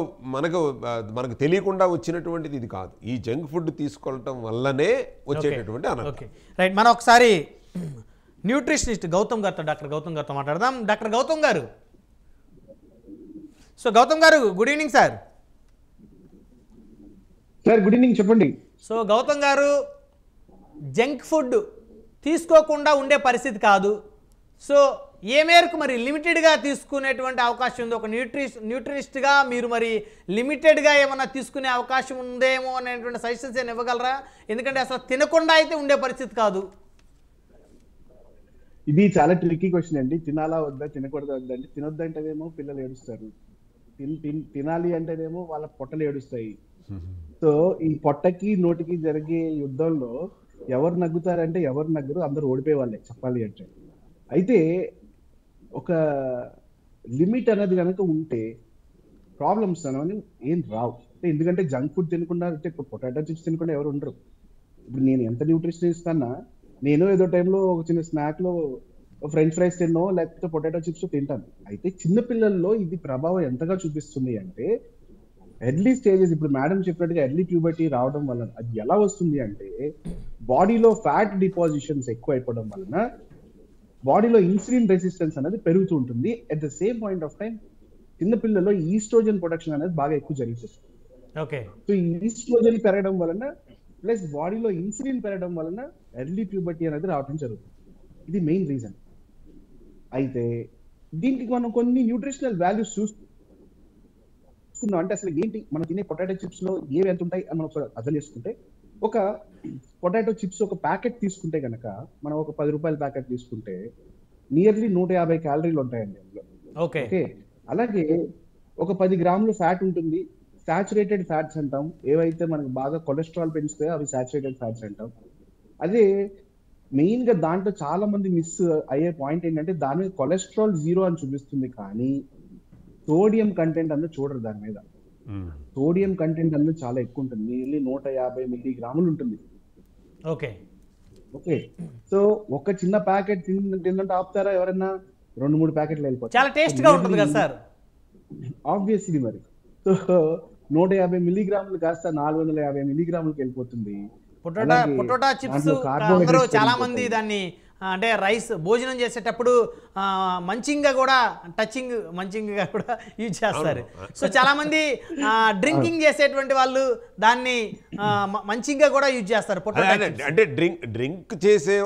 మనకు తెలియకుండా వచ్చినటువంటిది ఇది కాదు. ఈ జంక్ ఫుడ్ తీసుకోవటం వల్లనే వచ్చేటటువంటి అనారోగ్యం. రైట్, మనం ఒకసారి న్యూట్రిషనిస్ట్ డాక్టర్ గౌతమ్ గారితో మాట్లాడదాం. డాక్టర్ గౌతమ్ గారు, సో గౌతమ్ గారు good evening sir. Sir good evening, చెప్పండి. సో గౌతమ్ గారు, జంక్ ఫుడ్ తీసుకోకుండా ఉండే పరిస్థితి కాదు, సో ఏ మేరకు మరి లిమిటెడ్గా తీసుకునేటువంటి అవకాశం ఉంది? ఒక న్యూట్రిషనిస్ట్గా మీరు మరి లిమిటెడ్గా ఏమన్నా తీసుకునే అవకాశం ఉందేమో అనేటువంటి సజెషన్స్ ఏమైనా ఇవ్వగలరా? ఎందుకంటే అసలు తినకుండా అయితే ఉండే పరిస్థితి కాదు. ఇది చాలా ట్రిక్కీ క్వశ్చన్ అండి. తినాలా వద్దా, తినకూడదా వద్దా అంటే తినొద్దంటేనేమో పిల్లలు ఏడుస్తారు, తినాలి అంటేనేమో వాళ్ళ పొట్టలు ఏడుస్తాయి. సో ఈ పొట్టకి నోటికి జరిగే యుద్ధంలో ఎవరు నగ్గుతారంటే ఎవరు నగ్గరు, అందరూ ఓడిపోయే వాళ్ళే చెప్పాలి అంటే. అయితే ఒక లిమిట్ అనేది కనుక ఉంటే ప్రాబ్లమ్స్ అనేవి ఏం రావు. ఎందుకంటే జంక్ ఫుడ్ తినకుండా అంటే ఇప్పుడు పొటాటో చిప్స్ తినకుండా ఎవరు ఉండరు. ఇప్పుడు నేను ఎంత న్యూట్రిషన్ ఇస్తానా, నేను ఏదో టైంలో ఒక చిన్న స్నాక్ లో ఫ్రెంచ్ ఫ్రైస్ తిన్నో లేకపోతే పొటాటో చిప్స్ తింటాను. అయితే చిన్న పిల్లల్లో ఇది ప్రభావం ఎంతగా చూపిస్తుంది అంటే ఎర్లీ స్టేజెస్, ఇప్పుడు మేడం చెప్పినట్టుగా ఎర్లీ ప్యూబర్టీ రావడం వలన అది ఎలా వస్తుంది అంటే బాడీలో ఫ్యాట్ డిపాజిషన్స్ ఎక్కువ అయిపోవడం వలన బాడీలో ఇన్సులిన్ రెసిస్టెన్స్ అనేది పెరుగుతూ ఉంటుంది. At the same point of time చిన్నపిల్లల్లో ఈస్ట్రోజన్ ప్రొడక్షన్ అనేది బాగా ఎక్కువ జరుగుతుంది. ఓకే. సో ఈ ఈస్ట్రోజన్ పెరగడం వలన ప్లస్ బాడీలో ఇన్సులిన్ పెరగడం వలన ఎర్లీ ప్యూబర్టీ అనేది రావడం జరుగుతుంది. ఇది మెయిన్ రీజన్. అయితే దీనికి మనం కొన్ని న్యూట్రిషనల్ వాల్యూస్ చూసుకున్నాం అంటే అసలు ఏంటి మనం తినే పొటాటో చిప్స్ లో ఏవి ఎంత ఉంటాయి అని మనం అర్థం చేసుకుంటే, ఒక పొటాటో చిప్స్ ఒక ప్యాకెట్ తీసుకుంటే కనుక మనం ఒక 10 రూపాయల ప్యాకెట్ తీసుకుంటే నియర్లీ 150 క్యాలరీలు ఉంటాయండి అందులో. ఓకే. అలాగే ఒక 10 గ్రాములు ఫ్యాట్ ఉంటుంది. సాచురేటెడ్ ఫ్యాట్స్ అంటాం, ఏవైతే మనకు బాగా కొలెస్ట్రాల్ పెంచుతాయో అవి సాచురేటెడ్ ఫ్యాట్స్ అంటాం. అదే మెయిన్ గా దాంట్లో చాలా మంది మిస్ అయ్యే పాయింట్ ఏంటంటే దాని మీద కొలెస్ట్రాల్ 0 అని చూపిస్తుంది, కానీ సోడియం కంటెంట్ అన్నది చూడరు. దాని మీద సోడియం కంటెంట్ అన్నది చాలా ఎక్కువ ఉంటుంది, నియర్లీ 150 మిల్లీగ్రాములు ఉంటుంది. ఓకే. ఓకే. సో ఒక చిన్న ప్యాకెట్ తిందంటే ఆపుతారా ఎవరైనా? 2-3 ప్యాకెట్లు వెళ్ళిపోతాయి. చాలా టేస్ట్ గా ఉంటుంది కదా సార్. ఆబ్వియస్లీ మరి. సో 150 మిల్లీగ్రాములు కాస్త 450 మిల్లీగ్రాములకి వెళ్ళిపోతుంది. పొటాటో చిప్స్ అందరూ చాలా మంది దాన్ని అంటే రైస్ భోజనం చేసేటప్పుడు మంచింగ్గా కూడా మంచింగ్గా కూడా యూజ్ చేస్తారు. సో చాలా మంది డ్రింకింగ్ చేసేటువంటి వాళ్ళు దాన్ని మంచింగ్గా కూడా యూజ్ చేస్తారు. అంటే డ్రింక్ చేసే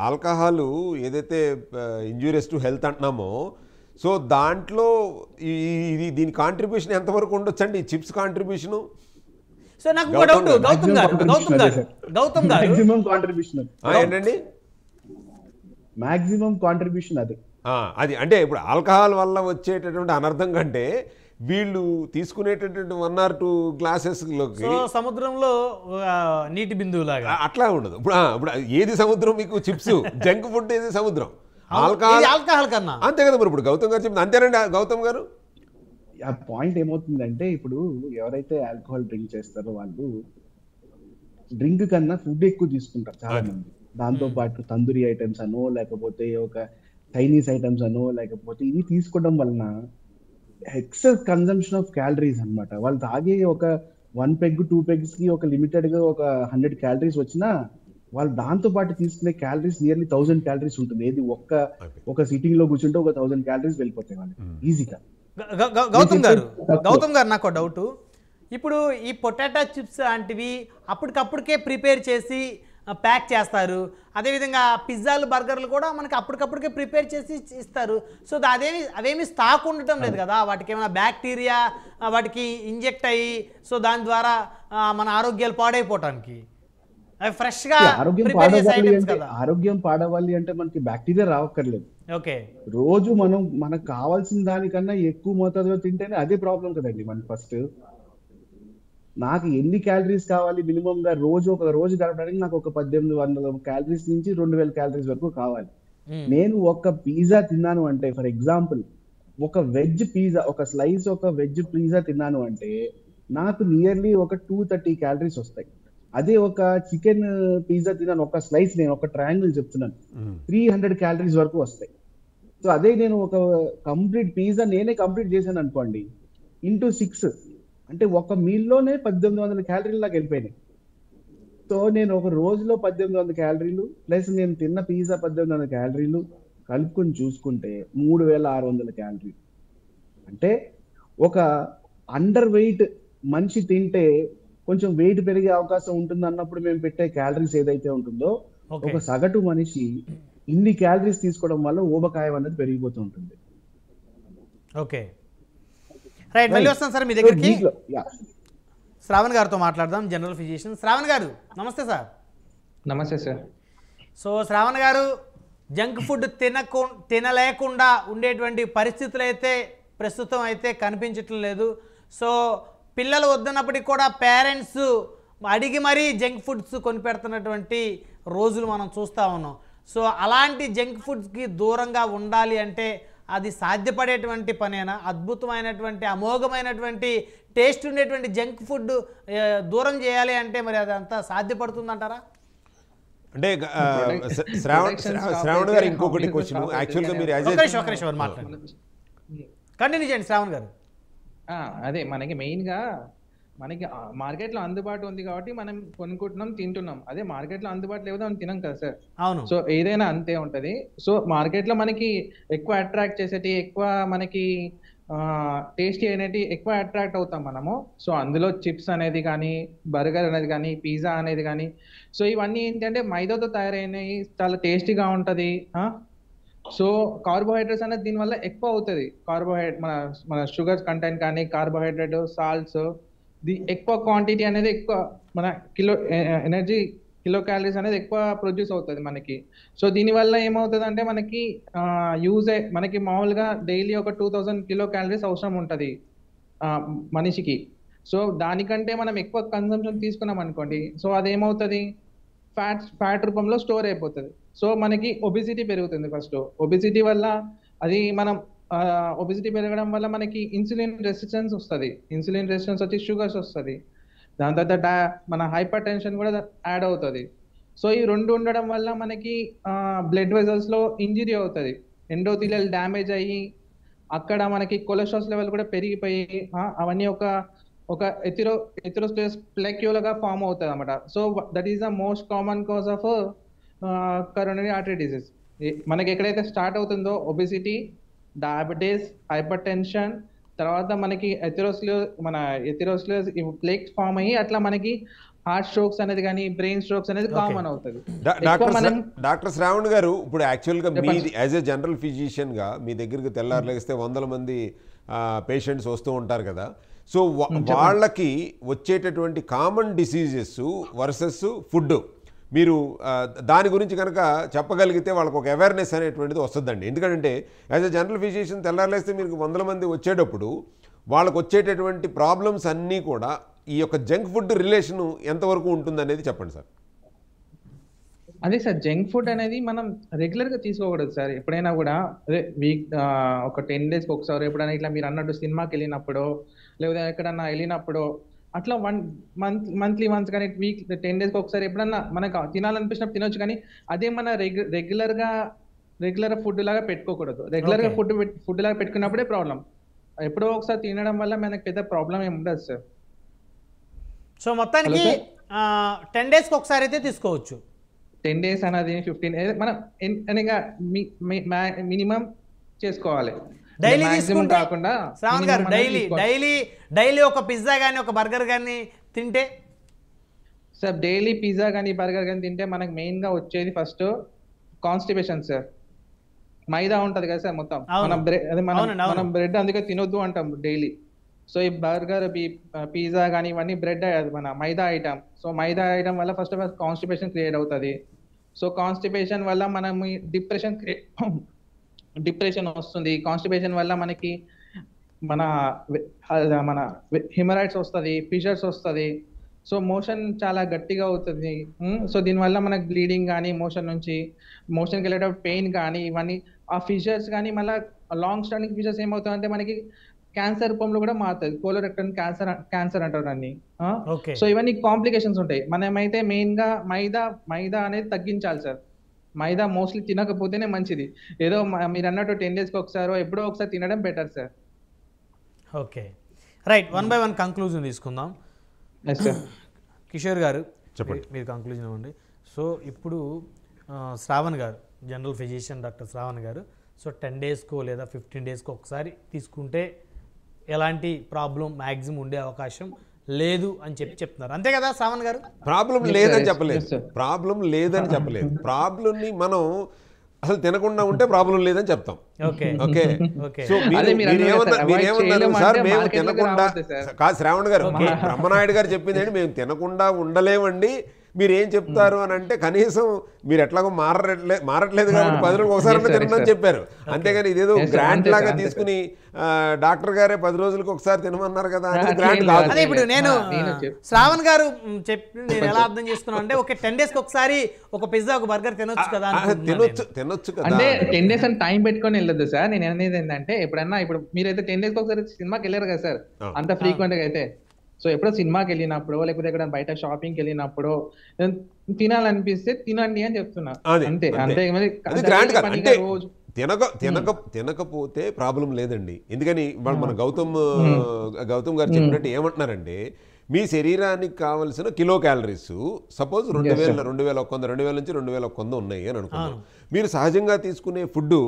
ఆల్కహాల్ ఏదైతే ఇంజూరియస్ టు హెల్త్ అంటున్నామో, సో దాంట్లో దీని కాంట్రిబ్యూషన్ ఎంతవరకు ఉండొచ్చండి, చిప్స్ కాంట్రిబ్యూషను? సో నాకు డౌట్, గౌతమ్ గారు మాక్సిమం కాంట్రిబ్యూషన్ ఏంటండి? మాక్సిమం కాంట్రిబ్యూషన్ అది అంటే ఇప్పుడు ఆల్కహాల్ వల్ల వచ్చేటటువంటి అనర్థం కంటే వీళ్ళు తీసుకునేటటువంటి 1 or 2 గ్లాసెస్ లోకి సముద్రంలో నీటి బిందువు లాగా అట్లా ఉండదు. ఇప్పుడు ఏది సముద్రం మీకు? చిప్స్. జంక్ ఫుడ్ ఏది సముద్రం? ఆల్కహాల్ కన్నా అంతే కదా. మరి ఇప్పుడు గౌతమ్ గారు చెప్పింది అంతేనండి. గౌతమ్ గారు ఆ పాయింట్ ఏమవుతుందంటే, ఇప్పుడు ఎవరైతే ఆల్కహాల్ డ్రింక్ చేస్తారో వాళ్ళు డ్రింక్ కన్నా ఫుడ్ ఎక్కువ తీసుకుంటారు చాలా మంది. దాంతో పాటు తందూరి ఐటమ్స్ అనో లేకపోతే ఒక చైనీస్ ఐటమ్స్ అనో లేకపోతే ఇవి తీసుకోవడం వలన ఎక్సెస్ కన్జంప్షన్ ఆఫ్ క్యాలరీస్ అన్నమాట. వాళ్ళు తాగే ఒక 1 పెగ్ 2 పెగ్స్ కి ఒక లిమిటెడ్ గా ఒక 100 క్యాలరీస్ వచ్చినా వాళ్ళు దాంతో పాటు తీసుకునే క్యాలరీస్ నియర్లీ 1000 క్యాలరీస్ ఉంటుంది. ఏది ఒక సిట్టింగ్ లో కూర్చుంటే ఒక 1000 క్యాలరీస్ వెళ్ళిపోతాయి వాళ్ళకి ఈజీగా. గౌతమ్ గారు నాకు డౌట్, ఇప్పుడు ఈ పొటాటో చిప్స్ లాంటివి అప్పటికప్పటికే ప్రిపేర్ చేసి ప్యాక్ చేస్తారు. అదేవిధంగా పిజ్జాలు బర్గర్లు కూడా మనకి అప్పటికప్పటికే ప్రిపేర్ చేసి ఇస్తారు. సో అవేమి స్టాక్ ఉండటం లేదు కదా, వాటికి ఏమైనా బ్యాక్టీరియా వాటికి ఇంజెక్ట్ అయ్యి సో దాని ద్వారా మన ఆరోగ్యాలు పాడైపోవటానికి అవి ఫ్రెష్గా ప్రిపేర్ చేసే ఐటమ్స్ కదా. ఆరోగ్యం పాడవాలి అంటే మనకి బ్యాక్టీరియా రావక్కర్లేదు. ఓకే. రోజు మనకు కావాల్సిన దానికన్నా ఎక్కువ మోతాదులో తింటేనే అదే ప్రాబ్లం కదండి. మనకి ఫస్ట్ నాకు ఎన్ని క్యాలరీస్ కావాలి మినిమం గా ఒక రోజు గడపడానికి నాకు ఒక 1800 క్యాలరీస్ నుంచి 2000 క్యాలరీస్ వరకు కావాలి. నేను ఒక పిజ్జా తిన్నాను అంటే, ఫర్ ఎగ్జాంపుల్ ఒక వెజ్ పిజ్జా, ఒక స్లైస్ ఒక వెజ్ పిజ్జా తిన్నాను అంటే నాకు నియర్లీ ఒక 230 క్యాలరీస్ వస్తాయి. అదే ఒక చికెన్ పిజ్జా తిన్నాను, ఒక స్లైస్, నేను ఒక ట్రయాంగిల్ చెప్తున్నాను, 300 క్యాలరీస్ వరకు వస్తాయి. సో అదే నేను ఒక కంప్లీట్ పిజ్జా నేనే కంప్లీట్ చేశాను అనుకోండి, ఇంటూ 6 అంటే ఒక మీల్లోనే 1800 క్యాలరీలు నాకు వెళ్ళిపోయినాయి. సో నేను ఒక రోజులో 1800 క్యాలరీలు ప్లస్ నేను తిన్న పిజ్జా 1800 క్యాలరీలు కలుపుకొని చూసుకుంటే 3600 క్యాలరీలు. అంటే ఒక అండర్ వెయిట్ మనిషి తింటే కొంచెం వెయిట్ పెరిగే అవకాశం ఉంటుంది అన్నప్పుడు మేము పెట్టే క్యాలరీస్ ఏదైతే ఉంటుందో, ఒక సగటు మనిషి ఇన్ని క్యాలరీస్ తీసుకోవడం వల్ల ఊబకాయం అనేది పెరిగిపోతూ ఉంటుంది. ఓకే రైట్, మళ్ళీ వస్తాను సార్ మీ దగ్గరికి. శ్రావణ్ గారితో మాట్లాడదాం, జనరల్ ఫిజిషియన్. శ్రావణ్ గారు నమస్తే సార్. నమస్తే సార్. సో శ్రావణ్ గారు జంక్ ఫుడ్ తినలేకుండా ఉండేటువంటి పరిస్థితులు అయితే ప్రస్తుతం అయితే కనిపించటం లేదు. సో పిల్లలు వద్దన్నప్పటికీ కూడా పేరెంట్స్ అడిగి మరీ జంక్ ఫుడ్స్ కొనిపెడుతున్నటువంటి రోజులు మనం చూస్తూ ఉన్నాం. సో అలాంటి జంక్ ఫుడ్స్కి దూరంగా ఉండాలి అంటే అది సాధ్యపడేటువంటి పనేనా? అద్భుతమైనటువంటి అమోఘమైనటువంటి టేస్ట్ ఉండేటువంటి జంక్ ఫుడ్ దూరం చేయాలి అంటే మరి అదంతా సాధ్యపడుతుందంటారా? అంటే శ్రావణ్ గారు ఇంకొకటి క్వశ్చన్, యాక్చువల్గా మీరు మాట్లాడండి, కంటిన్యూ చేయండి శ్రావణ్ గారు. అదే మనకి మెయిన్గా మనకి మార్కెట్లో అందుబాటు ఉంది కాబట్టి మనం కొనుక్కుంటున్నాం, తింటున్నాం. అదే మార్కెట్లో అందుబాటు లేదో మనం తినం కదా సార్. అవును. సో ఏదైనా అంతే ఉంటది. సో మార్కెట్లో మనకి ఎక్కువ అట్రాక్ట్ చేసేటి, ఎక్కువ మనకి టేస్టీ అనేటి ఎక్కువ అట్రాక్ట్ అవుతాం మనము. సో అందులో చిప్స్ అనేది కానీ, బర్గర్ అనేది కానీ, పిజ్జా అనేది కానీ, సో ఇవన్నీ ఏంటంటే మైదాతో తయారైనవి, చాలా టేస్టీగా ఉంటుంది. సో కార్బోహైడ్రేట్స్ అనేది దీనివల్ల ఎక్కువ అవుతుంది. మన షుగర్స్ కంటెంట్ కానీ, కార్బోహైడ్రేట్, సాల్ట్స్, ఎక్కువ క్వాంటిటీ అనేది ఎక్కువ మన ఎనర్జీ కిలో క్యాలరీస్ అనేది ఎక్కువ ప్రొడ్యూస్ అవుతుంది మనకి. సో దీనివల్ల ఏమవుతుంది అంటే మనకి మనకి మామూలుగా డైలీ ఒక 2000 కిలో క్యాలరీస్ అవసరం ఉంటుంది మనిషికి. సో దానికంటే మనం ఎక్కువ కన్సంప్షన్ తీసుకున్నాం అనుకోండి, సో అదేమవుతుంది, ఫ్యాట్ రూపంలో స్టోర్ అయిపోతుంది. సో మనకి ఒబిసిటీ పెరుగుతుంది. ఫస్ట్ ఒబిసిటీ వల్ల ఒబిసిటీ పెరగడం వల్ల మనకి ఇన్సులిన్ రెసిస్టెన్స్ వస్తుంది. ఇన్సులిన్ రెసిస్టెన్స్ వచ్చి షుగర్స్ వస్తుంది. దాని తర్వాత మన హైపర్ టెన్షన్ కూడా యాడ్ అవుతుంది. సో ఈ రెండు ఉండడం వల్ల మనకి బ్లడ్ వెజల్స్ లో ఇంజరీ అవుతుంది, ఎండోథీలియల్ డ్యామేజ్ అయ్యి అక్కడ మనకి కొలెస్ట్రాల్ లెవెల్ కూడా పెరిగిపోయి అవన్నీ ఒక ఎథెరోస్క్లెరోసిస్ ప్లేక్యూలాగా ఫామ్ అవుతుంది అన్నమాట. So that is the most common cause of coronary artery disease. మనకి ఎక్కడైతే స్టార్ట్ అవుతుందో ఒబిసిటీ, డయాబెటీస్, హైపర్ టెన్షన్, తర్వాత మనకి ఎథెరోస్క్లెరోసిస్ ప్లేక్స్ ఫామ్ అయ్యి అట్లా మనకి హార్ట్ స్ట్రోక్స్ అనేది కానీ, బ్రెయిన్ స్ట్రోక్స్ అనేది కామన్ అవుతుంది. డాక్టర్ శ్రావణ్ గారు, ఇప్పుడు యాక్చువల్గా మీది యాజ్ ఎ జనరల్ ఫిజిషియన్గా మీ దగ్గరికి తెల్లారలేస్తే 100 మంది పేషెంట్స్ వస్తూ ఉంటారు కదా. సో వాళ్ళకి వచ్చేటటువంటి కామన్ డిసీజెస్ వర్సెస్ ఫుడ్ మీరు దాని గురించి కనుక చెప్పగలిగితే వాళ్ళకు ఒక అవేర్నెస్ అనేటువంటిది వస్తుందండి. ఎందుకంటే యాజ్ ఎ జనరల్ ఫిజిషియన్ తెల్లారలేస్తే మీకు 100 మంది వచ్చేటప్పుడు వాళ్ళకు వచ్చేటటువంటి ప్రాబ్లమ్స్ అన్నీ కూడా ఈ యొక్క జంక్ ఫుడ్ రిలేషన్ ఎంతవరకు ఉంటుంది అనేది చెప్పండి సార్. అదే సార్, జంక్ ఫుడ్ అనేది మనం రెగ్యులర్గా తీసుకోకూడదు సార్. ఎప్పుడైనా కూడా అదే ఒక 10 డేస్కి ఒకసారి ఎప్పుడైనా ఇట్లా మీరు అన్నట్టు సినిమాకి వెళ్ళినప్పుడు, లేదా ఎక్కడన్నా వెళ్ళినప్పుడు, అట్లా మంత్లీ వన్స్ కానీ, వీక్ 10 డేస్కి ఒకసారి ఎప్పుడన్నా మనకు తినాలనిపించినప్పుడు తినొచ్చు. కానీ అదే మన రెగ్యులర్ ఫుడ్ లాగా పెట్టుకోకూడదు. రెగ్యులర్గా ఫుడ్ లాగా పెట్టుకున్నప్పుడే ప్రాబ్లం. ఎప్పుడో ఒకసారి తినడం వల్ల మనకు పెద్ద ప్రాబ్లం ఏమి ఉండదు సార్. సో మొత్తానికి 10 డేస్కి ఒకసారి అయితే తీసుకోవచ్చు. 10 డేస్ అనేది 15 మనం మినిమం చేసుకోవాలి. డైలీ తీసుకుంటే శ్రావణ్ గారు డైలీ ఒక పిజ్జా కానీ, ఒక బర్గర్ కానీ తింటే సార్, డైలీ పిజ్జా కానీ, బర్గర్ కానీ తింటే మనకు మెయిన్ గా వచ్చేది ఫస్ట్ కాన్స్టిపేషన్ సార్. మైదా ఉంటది కదా సార్ మొత్తం, మనం బ్రెడ్ అందుకే తినొద్దు అంటాం డైలీ. సో ఈ బర్గర్, పిజ్జా కానీ ఇవన్నీ బ్రెడ్ మన మైదా ఐటమ్. సో మైదా ఐటమ్ వల్ల first of all constipation create అవుతుంది. సో కాన్స్టిపేషన్ వల్ల మనం డిప్రెషన్ వస్తుంది. కాన్స్టిపేషన్ వల్ల మనకి మన హిమరాయిడ్స్ వస్తుంది, ఫిషర్స్ వస్తుంది. సో మోషన్ చాలా గట్టిగా అవుతుంది. సో దీనివల్ల మనకు బ్లీడింగ్ కానీ, మోషన్కి వెళ్ళేటప్పుడు పెయిన్ కానీ, ఇవన్నీ ఆ ఫిషర్స్ కానీ మళ్ళీ లాంగ్ స్టాండింగ్ ఫిషర్స్ ఏమవుతాయంటే మనకి క్యాన్సర్ రూపంలో కూడా మారుతుంది. కోలోరెక్టల్ క్యాన్సర్ అంటారు అన్ని. సో ఇవన్నీ కాంప్లికేషన్స్ ఉంటాయి. మనమైతే మెయిన్ గా మైదా అనేది తగ్గించాలి సార్. మైదా మోస్ట్లీ తినకపోతేనే మంచిది. ఏదో మీరు అన్నట్టు 10 డేస్కి ఒకసారి ఎప్పుడో ఒకసారి తినడం better sir. Okay, right. 1 by 1 conclusion తీసుకుందాం. కిషోర్ గారు చెప్పండి, మీరు కంక్లూజన్ ఇవ్వండి. సో ఇప్పుడు శ్రావణ్ గారు, జనరల్ ఫిజిషియన్ డాక్టర్ శ్రావణ్ గారు, సో 10 డేస్కో లేదా 15 డేస్కో ఒకసారి తీసుకుంటే ఎలాంటి ప్రాబ్లం మ్యాక్సిమం ఉండే అవకాశం లేదు అని చెప్తున్నారు, అంతే కదా శ్రావణ్ గారు? ప్రాబ్లం లేదని చెప్పలేదు. ప్రాబ్లంని మనం అసలు తినకుండా ఉంటే ప్రాబ్లం లేదని చెప్తాం. ఓకే. సో మీరేమన్నారు సార్, మేము తినకుండా కాదు శ్రావణ్ గారు, బ్రహ్మనాయుడు గారు చెప్పింది ఏంటి, మేము తినకుండా ఉండలేమండి, మీరు ఏం చెప్తారు అని అంటే కనీసం మీరు ఎట్లాగో మారట్లేదు కాబట్టి 10 రోజులకు ఒకసారి తినమని చెప్పారు. అంతేగాని ఇదేదో గ్రాంట్ లాగా తీసుకుని డాక్టర్ గారే 10 రోజులకు ఒకసారి తినమన్నారు కదా అనేది గ్రాంట్ కాదు. అదే ఇప్పుడు నేను శ్రావణ్ గారు చెప్పి నేను ఎలా అర్థం చేసుకున్నాను అంటే ఒక 10 days కి ఒకసారి ఒక పిజ్జా ఒక బర్గర్ తినొచ్చు కదా, తినొచ్చు కదా. అంటే 10 days అని టైం పెట్టుకొని వెళ్ళొద్దు సార్. నేను అనేది ఏంటంటే ఎప్పుడన్నా ఇప్పుడు మీరైతే 10 days కి ఒకసారి సినిమాకి వెళ్ళారు కదా సార్, అంత ఫ్రీక్వెంట్ గా అయితే. సో ఎప్పుడో సినిమాకి వెళ్ళినప్పుడు లేకపోతే ఎక్కడ బయట షాపింగ్కి వెళ్ళినప్పుడు తినాలనిపిస్తే తినండి అని చెప్తున్నా అంతే. అంతే అంటే తినకపోతే ప్రాబ్లం లేదండి. ఎందుకని మన గౌతమ్ గారు చెప్పినట్టు ఏమంటున్నారంటే మీ శరీరానికి కావలసిన కిలో క్యాలరీస్ సపోజ్ 2100 నుంచి 2100 ఉన్నాయి అని అనుకున్నాం. మీరు సహజంగా తీసుకునే ఫుడ్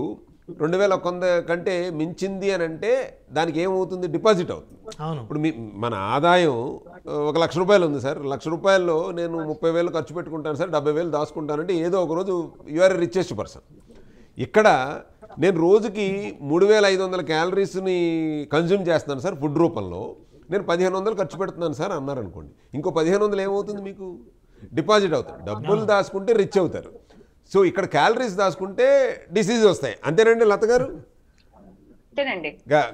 2100 కంటే మించింది అని అంటే దానికి ఏమవుతుంది, డిపాజిట్ అవుతుంది. ఇప్పుడు మన ఆదాయం 1,00,000 రూపాయలు ఉంది సార్, 1,00,000 రూపాయల్లో నేను 30,000 ఖర్చు పెట్టుకుంటాను సార్, 70,000 దాచుకుంటానంటే ఏదో ఒక రోజు యు ఆర్ రిచెస్ట్ పర్సన్. ఇక్కడ నేను రోజుకి 3,500 క్యాలరీస్ని కన్జ్యూమ్ చేస్తున్నాను సార్ ఫుడ్ రూపంలో, నేను 1,500 ఖర్చు పెడుతున్నాను సార్ అన్నారు అనుకోండి, ఇంకో 1,500 ఏమవుతుంది మీకు డిపాజిట్ అవుతుంది. డబ్బులు దాచుకుంటే రిచ్ అవుతారు. సో ఇక్కడ క్యాలరీస్ దాచుకుంటే డిసీజ్ వస్తాయి. అంతేనండి లత గారు?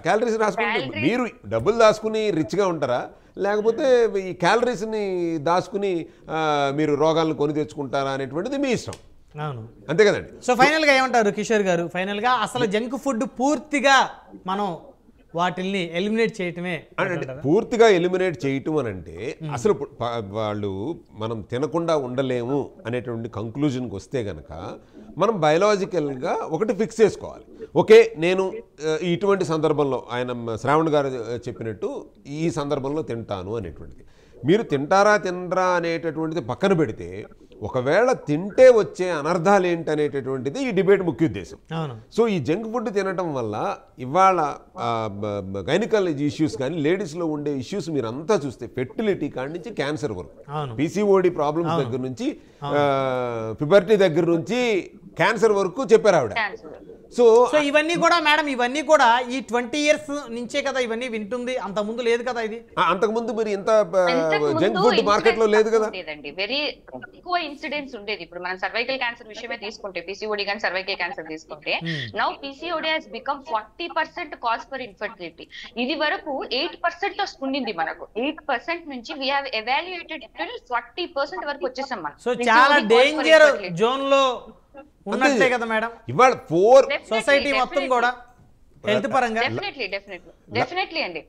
క్యాలరీస్ రాసుకుంటే మీరు డబ్బులు దాచుకుని రిచ్గా ఉంటారా, లేకపోతే ఈ క్యాలరీస్ని దాచుకుని మీరు రోగాలను కొని తెచ్చుకుంటారా అనేటువంటిది మీ ఇష్టం. అంతే కదండి. సో ఫైనల్గా ఏమంటారు కిషోర్ గారు? ఫైనల్గా అసలు జంక్ ఫుడ్ పూర్తిగా మనం వాటిల్ని ఎలిమినేట్ చేయటమే అంటే పూర్తిగా ఎలిమినేట్ చేయటం అని అంటే అసలు వాళ్ళు మనం తినకుండా ఉండలేము అనేటువంటి కంక్లూజన్కి వస్తే కనుక మనం బయలాజికల్గా ఒకటి ఫిక్స్ చేసుకోవాలి. ఓకే, నేను ఇటువంటి సందర్భంలో ఆయన శ్రావణ్ గారు చెప్పినట్టు ఈ సందర్భంలో తింటాను అనేటువంటిది. మీరు తింటారా తినరా అనేటటువంటిది పక్కన పెడితే ఒకవేళ తింటే వచ్చే అనర్థాలు ఏంటనేటటువంటిది ఈ డిబేట్ ముఖ్య ఉద్దేశం. సో ఈ జంక్ ఫుడ్ తినటం వల్ల ఇవాళ గైనకాలజీ ఇష్యూస్ కానీ లేడీస్లో ఉండే ఇష్యూస్ మీరు అంతా చూస్తే ఫెర్టిలిటీ కాడి నుంచి క్యాన్సర్ వరకు, పీసీఓడి ప్రాబ్లమ్స్ దగ్గర నుంచి ప్యూబర్టీ దగ్గర నుంచి క్యాన్సర్ వరకు చెప్పారు ఆవిడ. సో ఇవన్నీ కూడా మేడం, ఇవన్నీ కూడా ఈ 20 years నుంచే కదా ఇవన్నీ వింటుంది, అంత ముందు లేదు కదా ఇది. అంతకుముందు మీరు ఇంత జంక్ ఫుడ్ మార్కెట్ లో లేదు కదా. వెరీ ఎక్కువ ఇన్సిడెంట్స్ ఉండేది. ఇప్పుడు మనం సర్వైకల్ క్యాన్సర్ విషయమే తీసుకుంటే, పీసీఓడి కానీ సర్వైకల్ క్యాన్సర్ తీసుకుంటే, now PCOD has become 40% cause for infertility. ఇది వరకు 8% ఉండింది మనకు. 8% నుంచి వి హావ్ ఎవాల్యుయేటెడ్ 40% వరకు వచ్చేసాం మనం. సో చాలా డేంజర్ జోన్ లో ఉన్నట్టే కదా మేడం ఇవాళ సొసైటీ మొత్తం కూడా హెల్త్ పరంగా. డెఫినెట్లీ అండి,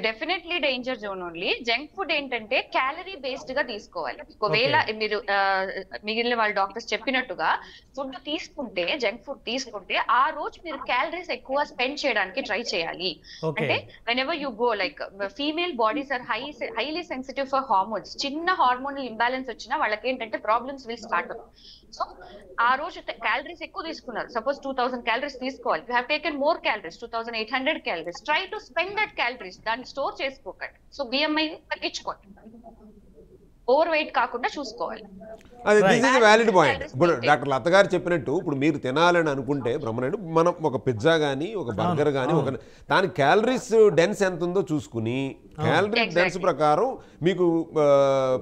definitely danger zone only. Junk food ఏంటంటే క్యాలరీ బేస్డ్ గా తీసుకోవాలి. ఒకవేళ మీరు మిగిలిన వాళ్ళ డాక్టర్స్ చెప్పినట్టుగా ఫుడ్ తీసుకుంటే, జంక్ ఫుడ్ తీసుకుంటే ఆ రోజు మీరు క్యాలరీస్ ఎక్కువ స్పెండ్ చేయడానికి ట్రై చేయాలి. అంటే whenever you go, like female bodies are highly sensitive for hormones. చిన్న హార్మోనల్ ఇంబ్యాలెన్స్ వచ్చినా వాళ్ళకి ఏంటంటే ప్రాబ్లమ్స్ విల్ స్టార్ట్. సో ఆ రోజు క్యాలరీస్ ఎక్కువ తీసుకున్నారు, సపోజ్ 2000 క్యాలరీస్ తీసుకోవాలి, you have taken more calories, 2800 calories. Try to spend that calories, దాన్ని స్టోర్ చేసుకోకండి. సో బిఎంఐ తగ్గించుకోండి, ఓవర్ వెయిట్ కాకుండా చూసుకోవాలి. అది దిస్ ఇస్ వ్యాలిడ్ పాయింట్. ఇప్పుడు డాక్టర్ లత గారు చెప్పినట్టు ఇప్పుడు మీరు తినాలని అనుకుంటే బ్రహ్మనాయుడు, మనం ఒక పిజ్జా కానీ ఒక బర్గర్ కానీ ఒక దాని క్యాలరీస్ డెన్స్ ఎంత ఉందో చూసుకుని క్యాలరీ డెన్స్ ప్రకారం మీకు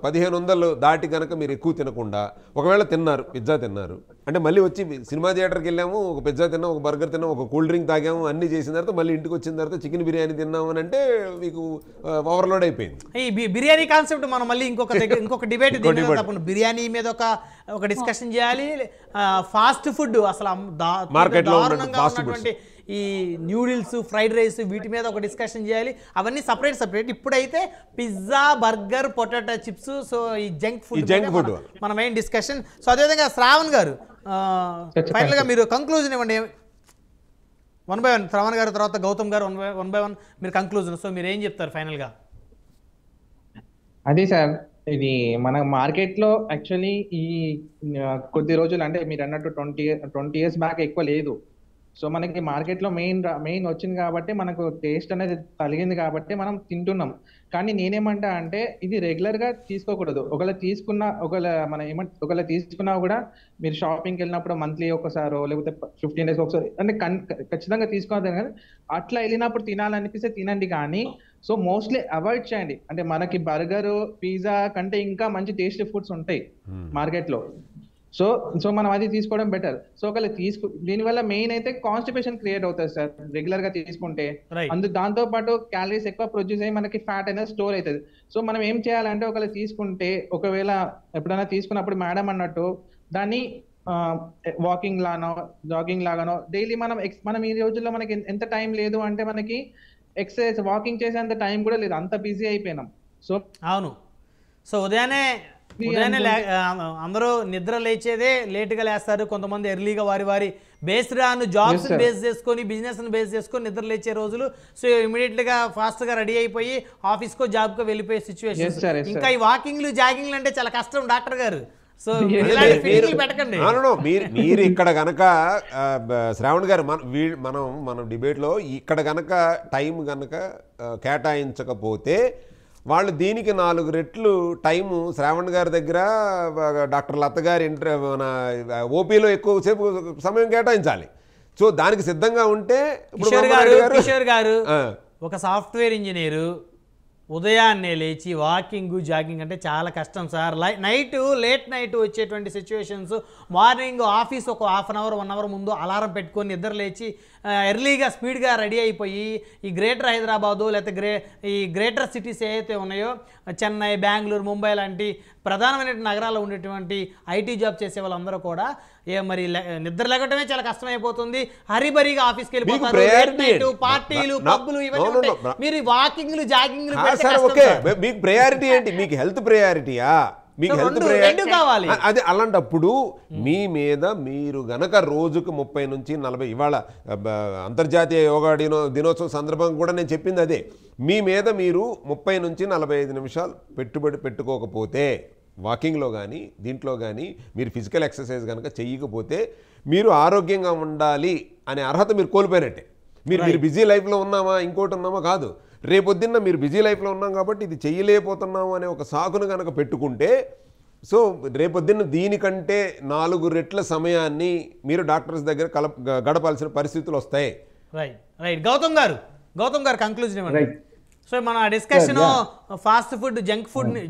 1500 దాటి కనుక మీరు ఎక్కువ తినకుండా, ఒకవేళ తిన్నారు పిజ్జా తిన్నారు అంటే మళ్ళీ వచ్చి సినిమా థియేటర్కి వెళ్ళాము, ఒక పిజ్జా తిన్నాం, ఒక బర్గర్ తిన్నాం, ఒక కూల్ డ్రింక్ తాగాము, అన్ని చేసిన తర్వాత మళ్ళీ ఇంటికి వచ్చిన తర్వాత చికెన్ బిర్యానీ తిన్నాము అని అంటే మీకు ఓవర్లోడ్ అయిపోయింది. ఈ బిర్యానీ కాన్సెప్ట్ మనం మళ్ళీ ఇంకొక డిబేట్, బిర్యానీ మీద ఒక డిస్కషన్ చేయాలి. ఫాస్ట్ ఫుడ్ అసలు మార్కెట్లో ఉన్నటువంటి ఈ న్యూడిల్స్, ఫ్రైడ్ రైస్, వీటి మీద ఒక డిస్కషన్ చేయాలి. అవన్నీ సపరేట్. ఇప్పుడైతే pizza, burger, potato chips, so ఈ జంక్ ఫుడ్ మనం ఏం డిస్కషన్. సో అదేవిధంగా శ్రావణ్ గారు ఫైనల్ గా మీరు కంక్లూజన్ ఇవ్వండి. 1 by 1 శ్రావణ్ గారు తర్వాత గౌతమ్ గారు 1 by 1 మీరు కంక్లూజన్. సో మీరు ఏం చెప్తారు ఫైనల్ గా? అదే సార్, ఇది మన మార్కెట్ లో యాక్చువల్లీ ఈ కొద్ది రోజులు అంటే మీరు అన్నట్టు 20 years బ్యాక్ ఎక్కువ లేదు. సో మనకి మార్కెట్ లో మెయిన్ వచ్చింది కాబట్టి మనకు టేస్ట్ అనేది కలిగింది కాబట్టి మనం తింటున్నాం. కానీ నేనేమంటా అంటే ఇది రెగ్యులర్ గా తీసుకోకూడదు. ఒకవేళ తీసుకున్నా కూడా మీరు షాపింగ్కి వెళ్ళినప్పుడు మంత్లీ ఒకసారో లేకపోతే 15 days ఒకసారి అంటే ఖచ్చితంగా తీసుకోవద్దు. కానీ అట్లా వెళ్ళినప్పుడు తినాలనిపిస్తే తినండి, కానీ సో మోస్ట్లీ అవాయిడ్ చేయండి. అంటే మనకి బర్గర్, పిజ్జా కంటే ఇంకా మంచి టేస్టీ ఫుడ్స్ ఉంటాయి మార్కెట్లో. సో మనం అది తీసుకోవడం బెటర్. సో ఒకవేళ దీనివల్ల మెయిన్ అయితే కాన్స్టిపేషన్ క్రియేట్ అవుతుంది సార్ రెగ్యులర్ గా తీసుకుంటే. దాంతో పాటు క్యాలరీస్ ఎక్కువ ప్రొడ్యూస్ అయ్యి మనకి ఫ్యాట్ అనేది స్టోర్ అవుతుంది. సో మనం ఏం చేయాలంటే ఒకవేళ తీసుకుంటే, ఒకవేళ ఎప్పుడైనా తీసుకున్నప్పుడు మేడం అన్నట్టు దాన్ని వాకింగ్ లానో జాగింగ్ లాగానో డైలీ మనం ఈ రోజుల్లో మనకి ఎంత టైం లేదు అంటే మనకి ఎక్సర్సైజ్ వాకింగ్ చేసేంత టైం కూడా లేదు, అంత బిజీ అయిపోయినాం. సో అవును. సో ఉదయాన్నే అందరూ నిద్ర లేచేదే లేటుగా లేస్తారు. కొంతమంది ఎర్లీగా వారి బేస్డ్ జాబ్స్ బేస్ చేసుకొని బిజినెస్ని బేస్ చేసుకొని నిద్ర లేచే రోజులు. సో ఇమీడియట్గా ఫాస్ట్గా రెడీ అయిపోయి ఆఫీస్కో జాబ్కో వెళ్ళిపోయే సిచ్యువేషన్. ఇంకా ఈ వాకింగ్లు జాగింగ్లు అంటే చాలా కష్టం డాక్టర్ గారు. సో పెట్టకండి. మీరు ఇక్కడ గనక శ్రావణ్ గారు మనం డిబేట్లో ఇక్కడ గనక టైం గనక కేటాయించకపోతే వాళ్ళు దీనికి 4 రెట్లు టైము శ్రావణ్ గారి దగ్గర డాక్టర్ లత గారి మన ఓపీలో ఎక్కువసేపు సమయం కేటాయించాలి. సో దానికి సిద్ధంగా ఉంటే కిషోర్ గారు ఒక సాఫ్ట్వేర్ ఇంజనీరు ఉదయాన్నే లేచి వాకింగ్ జాగింగ్ అంటే చాలా కష్టం సార్. లేట్ నైట్ వచ్చేటువంటి సిచ్యువేషన్స్, మార్నింగ్ ఆఫీస్ ఒక హాఫ్ అన్ అవర్ 1 అవర్ ముందు అలారం పెట్టుకొని నిద్ర లేచి ఎర్లీగా స్పీడ్గా రెడీ అయిపోయి ఈ గ్రేటర్ హైదరాబాదు లేకపోతే ఈ గ్రేటర్ సిటీస్ ఏవైతే ఉన్నాయో చెన్నై, బెంగళూరు, ముంబై లాంటి ప్రధానమైన నగరాల్లో ఉండేటువంటి ఐటీ జాబ్ చేసే వాళ్ళందరూ కూడా మరి నిద్ర లేకటమే చాలా కష్టమైపోతుంది. హరిబరిగా ఆఫీస్కి వెళ్ళిపోతారు, పార్టీలు, పబ్బులు ఇవన్నీ ఉంటాయి. మీరు వాకింగ్లు జాగింగ్లు మీకు ప్రయారిటీ ఏంటి? మీకు హెల్త్ ప్రయారిటీయా? మీకు హెల్త్ ప్రయారిటీ కావాలి. అదే అలాంటప్పుడు మీ మీద మీరు గనక రోజుకు 30 నుంచి 40, ఇవాళ అంతర్జాతీయ యోగా దినోత్సవం సందర్భంగా కూడా నేను చెప్పింది అదే, మీ మీద మీరు 30 నుంచి 45 నిమిషాలు పెట్టుబడి పెట్టుకోకపోతే వాకింగ్లో కానీ దీంట్లో కానీ మీరు ఫిజికల్ ఎక్సర్సైజ్ కనుక చెయ్యకపోతే మీరు ఆరోగ్యంగా ఉండాలి అనే అర్హత మీరు కోల్పోయినట్టే. మీరు బిజీ లైఫ్లో ఉన్నామా ఇంకోటి ఉన్నామా కాదు, రేపొద్దున్న మీరు బిజీ లైఫ్లో ఉన్నాం కాబట్టి ఇది చెయ్యలేకపోతున్నాము అనే ఒక సాకును కనుక పెట్టుకుంటే, సో రేపొద్దున్న దీనికంటే 4 రెట్ల సమయాన్ని మీరు డాక్టర్స్ దగ్గర గడపాల్సిన పరిస్థితులు వస్తాయి. రైట్ గౌతమ్ గారు కంక్లూజన్ ఇవ్వండి. సో మన discussion fast food,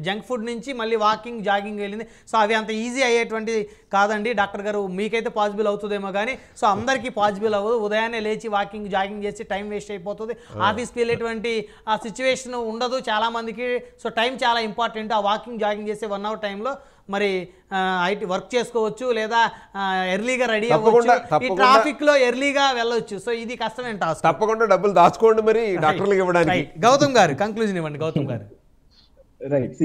junk food నుంచి మళ్ళీ వాకింగ్ జాగింగ్ వెళ్ళింది. సో అవి అంత ఈజీ అయ్యేటువంటి కాదండి డాక్టర్ గారు. మీకైతే పాసిబుల్ అవుతుందేమో కానీ సో అందరికీ పాసిబుల్ అవ్వదు. ఉదయాన్నే లేచి వాకింగ్ జాగింగ్ చేసి టైం వేస్ట్ అయిపోతుంది. ఆఫీస్కి వెళ్ళేటువంటి ఆ సిచ్యువేషన్ ఉండదు చాలామందికి. సో టైం చాలా ఇంపార్టెంట్. ఆ వాకింగ్ జాగింగ్ చేసే 1 అవర్ టైంలో మరి ఐటీ వర్క్ చేసుకోవచ్చు, లేదా ఎర్లీగా రెడీ అవ్వచ్చు, ఈ ట్రాఫిక్ లో ఎర్లీగా వెళ్ళొచ్చు. సో ఇది కష్టమైన టాస్క్. తప్పకుండా డబ్బులు దాచుకోండి మరి డాక్టర్లకు ఇవ్వడానికి. గౌతమ్ గారు కంక్లూజన్ ఇవ్వండి. గౌతమ్ గారు రైట్.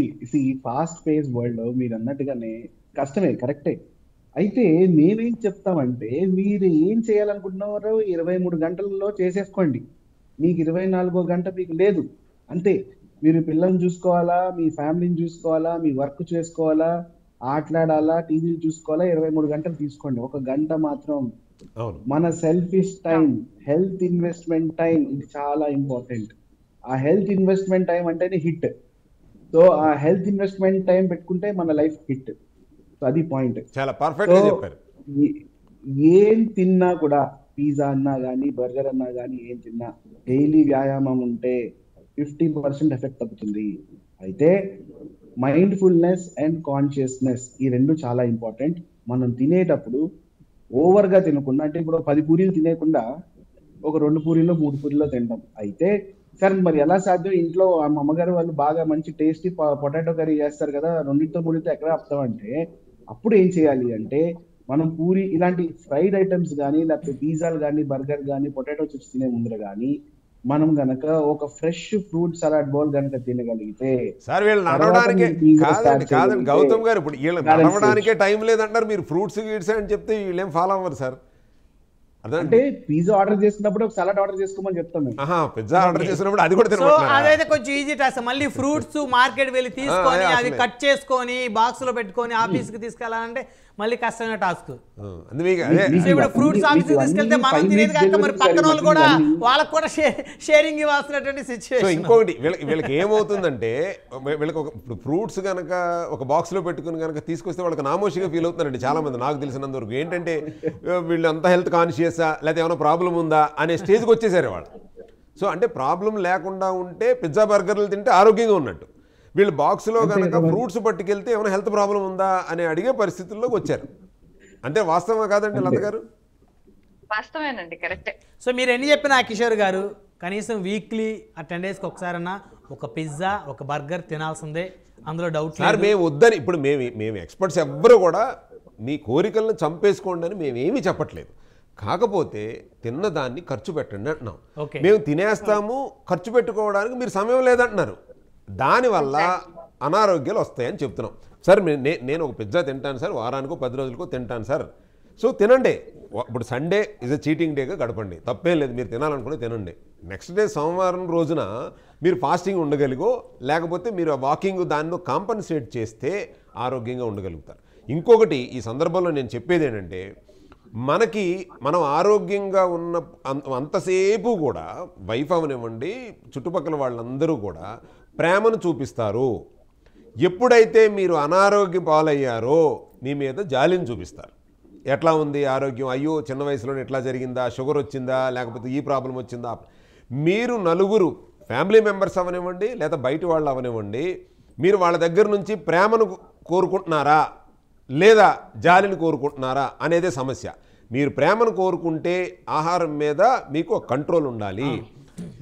ఫాస్ట్ పేస్ వరల్డ్ లో మీరు అన్నట్టుగానే కష్టమే, కరెక్టే. అయితే మేమేం చెప్తామంటే మీరు ఏం చేయాలనుకుంటున్నారో 23 గంటలలో చేసేసుకోండి. మీకు 24వ గంట మీకు లేదు, అంతే. మీరు పిల్లల్ని చూసుకోవాలా, మీ ఫ్యామిలీని చూసుకోవాలా, మీ వర్క్ చేసుకోవాలా, ఆటలాడాలా, టీవీలు చూసుకోవాలా, 23 గంటలు తీసుకోండి. 1 గంట మాత్రం మన selfish time, health investment time, ఇది చాలా ఇంపార్టెంట్. ఆ హెల్త్ ఇన్వెస్ట్మెంట్ టైం అంటేనే హిట్. సో ఆ హెల్త్ ఇన్వెస్ట్మెంట్ టైం పెట్టుకుంటే మన లైఫ్ హిట్. సో అది పాయింట్. చాలా పర్ఫెక్ట్ గా చెప్పారు. ఏం తిన్నా కూడా, పిజ్జా అన్నా కానీ బర్గర్ అన్నా కానీ ఏం తిన్నా డైలీ వ్యాయామం ఉంటే 50% ఎఫెక్ట్ తగ్గుతుంది. అయితే మైండ్ఫుల్నెస్ అండ్ కాన్షియస్నెస్ ఈ 2 చాలా ఇంపార్టెంట్. మనం తినేటప్పుడు ఓవర్గా తినకుండా, అంటే ఇప్పుడు 10 పూరీలు తినేకుండా ఒక 2 పూరీలో 3 పూరీలో తింటాం. అయితే సార్ మరి ఎలా సాధ్యం? ఇంట్లో మా అమ్మగారు వాళ్ళు బాగా మంచి టేస్టీ పొటాటో కర్రీ చేస్తారు కదా, 2-3తో ఎక్కడ ఆపుతామంటే అప్పుడు ఏం చేయాలి అంటే మనం పూరి ఇలాంటి ఫ్రైడ్ ఐటమ్స్ కానీ, లేకపోతే పిజ్జాలు కానీ, బర్గర్ కానీ, పొటాటో చిప్స్ తినే ముందర కానీ మనం గనక ఒక ఫ్రెష్ ఫ్రూట్ సలాడ్ బౌల్ గనక తినగలిగితే, సార్ వీళ్ళు నడవడానికి కాదండి గౌతమ్ గారు, ఇప్పుడు వీళ్ళు నడవడానికే టైం లేదంటారు, మీరు ఫ్రూట్స్ గీట్స్ అని చెప్తే వీళ్ళు ఏం ఫాలో అవ్వరు సార్. అంటే పిజ్జా ఆర్డర్ చేసినప్పుడు ఒక సలాడ్ ఆర్డర్ చేసుకోమని చెప్తాం. పిజ్జా ఆర్డర్ చేసినప్పుడు అది కూడా అదైతే కొంచెం ఈజీ టాస్క్. మళ్ళీ ఫ్రూట్స్ మార్కెట్ వెళ్ళి తీసుకొని అవి కట్ చేసుకొని బాక్స్ లో పెట్టుకొని ఆఫీస్ కి తీసుకెళ్లాలంటే మళ్ళీ కష్టమైన టాస్క్. ఇప్పుడు ఫ్రూట్స్ ఆఫీస్ తీసుకెళ్తే మనం తినేది కాక మరి పక్కన వాళ్ళు కూడా వాళ్ళకి కూడా షేరింగ్ ఇవ్వాల్సినటువంటి సిచ్యువేషన్. ఇంకొకటి వీళ్ళకి ఏమవుతుందంటే వీళ్ళకి ఇప్పుడు ఫ్రూట్స్ కనుక ఒక బాక్స్ లో పెట్టుకుని కనుక తీసుకొస్తే వాళ్ళకి నామోషిగా ఫీల్ అవుతున్నారండి చాలా మంది నాకు తెలిసినంత వరకు. ఏంటంటే వీళ్ళు అంతా హెల్త్ కాన్షియసా లేకపోతే ఏమైనా ప్రాబ్లం ఉందా అనే స్టేజ్కి వచ్చేసారు వాళ్ళు. సో అంటే ప్రాబ్లం లేకుండా ఉంటే పిజ్జా బర్గర్లు తింటే ఆరోగ్యంగా ఉన్నట్టు. వీళ్ళు బాక్స్లో కనుక ఫ్రూట్స్ పట్టుకెళ్తే ఏమైనా హెల్త్ ప్రాబ్లం ఉందా అని అడిగే పరిస్థితుల్లోకి వచ్చారు. అంటే వాస్తవమా కాదండి లత గారు? వాస్తవేనండి, కరెక్టే. సో మీరు ఎన్ని చెప్పినా కిషోర్ గారు కనీసం వీక్లీ ఆ 10 డేస్కి ఒకసారన్నా ఒక పిజ్జా ఒక బర్గర్ తినాల్సిందే, అందులో డౌట్ సార్. మేము వద్దని ఇప్పుడు మేము ఎక్స్పర్ట్స్ ఎవ్వరు కూడా మీ కోరికలను చంపేసుకోండి అని మేమేమీ చెప్పట్లేదు. కాకపోతే తిన్నదాన్ని ఖర్చు పెట్టండి అంటున్నాం. మేము తినేస్తాము, ఖర్చు పెట్టుకోవడానికి మీరు సమయం లేదంటున్నారు. దానివల్ల అనారోగ్యాలు వస్తాయని చెప్తున్నాం. సార్ నేను ఒక పిజ్జా తింటాను సార్, వారానికో 10 రోజులకో తింటాను సార్. సో తినండి. ఇప్పుడు సండే ఇస్ అ చీటింగ్ డేగా గడపండి, తప్పేం లేదు. మీరు తినాలనుకుని తినండి. నెక్స్ట్ డే సోమవారం రోజున మీరు ఫాస్టింగ్ ఉండగలిగో, లేకపోతే మీరు వాకింగ్ దానిలో కాంపన్సేట్ చేస్తే ఆరోగ్యంగా ఉండగలుగుతారు. ఇంకొకటి ఈ సందర్భంలో నేను చెప్పేది ఏంటంటే, మనం ఆరోగ్యంగా ఉన్న అంతసేపు కూడా వైఫ్ అవనివ్వండి, చుట్టుపక్కల వాళ్ళందరూ కూడా ప్రేమను చూపిస్తారు. ఎప్పుడైతే మీరు అనారోగ్య పాలయ్యారో మీ మీద జాలిని చూపిస్తారు. ఎట్లా ఉంది ఆరోగ్యం, అయ్యో చిన్న వయసులోనే ఎట్లా జరిగిందా, షుగర్ వచ్చిందా, లేకపోతే ఈ ప్రాబ్లం వచ్చిందా. మీరు నలుగురు ఫ్యామిలీ మెంబర్స్ అవనివ్వండి, లేదా బయట వాళ్ళు అవనివ్వండి, మీరు వాళ్ళ దగ్గర నుంచి ప్రేమను కోరుకుంటున్నారా లేదా జాలిని కోరుకుంటున్నారా అనేదే సమస్య. మీరు ప్రేమను కోరుకుంటే ఆహారం మీద మీకు కంట్రోల్ ఉండాలి,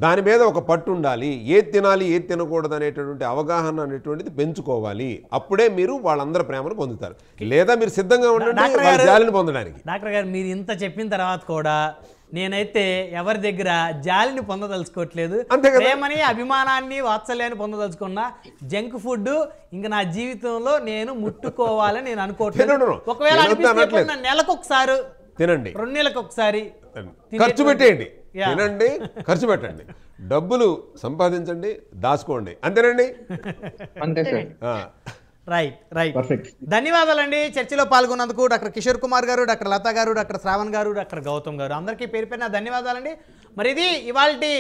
దాని మీద ఒక పట్టు ఉండాలి. ఏది తినాలి ఏది తినకూడదు అనేటటువంటి అవగాహన అనేటువంటిది పెంచుకోవాలి. అప్పుడే మీరు వాళ్ళందరూ ప్రేమను పొందుతారు. లేదా మీరు సిద్ధంగా ఉండండి వాళ్ళ జాలిని పొందడానికి. డాక్టర్ గారు మీరు ఇంత చెప్పిన తర్వాత కూడా నేనైతే ఎవరి దగ్గర జాలిని పొందదలుచుకోవట్లేదు. ప్రేమని, అభిమానాన్ని, వాత్సల్యాన్ని పొందదలుచుకున్నా. జంక్ ఫుడ్ ఇంకా నా జీవితంలో నేను ముట్టుకోవాలని నేను అనుకోవట్లేదు. ఒకవేళ నెలకు ఒకసారి తినండి, 2 నెలలకు ఒకసారి ఖర్చు పెట్టేయండి. తినండి, ఖర్చు పెట్టండి, డబ్బులు సంపాదించండి, దాచుకోండి. అంతేనండి. రైట్. ధన్యవాదాలండి చర్చలో పాల్గొన్నందుకు డాక్టర్ కిషోర్ కుమార్ గారు, డాక్టర్ లత గారు, డాక్టర్ శ్రావణ్ గారు, డాక్టర్ గౌతమ్ గారు, అందరికీ పేరు పేరున ధన్యవాదాలండి. మరి ఇది ఇవాల్టి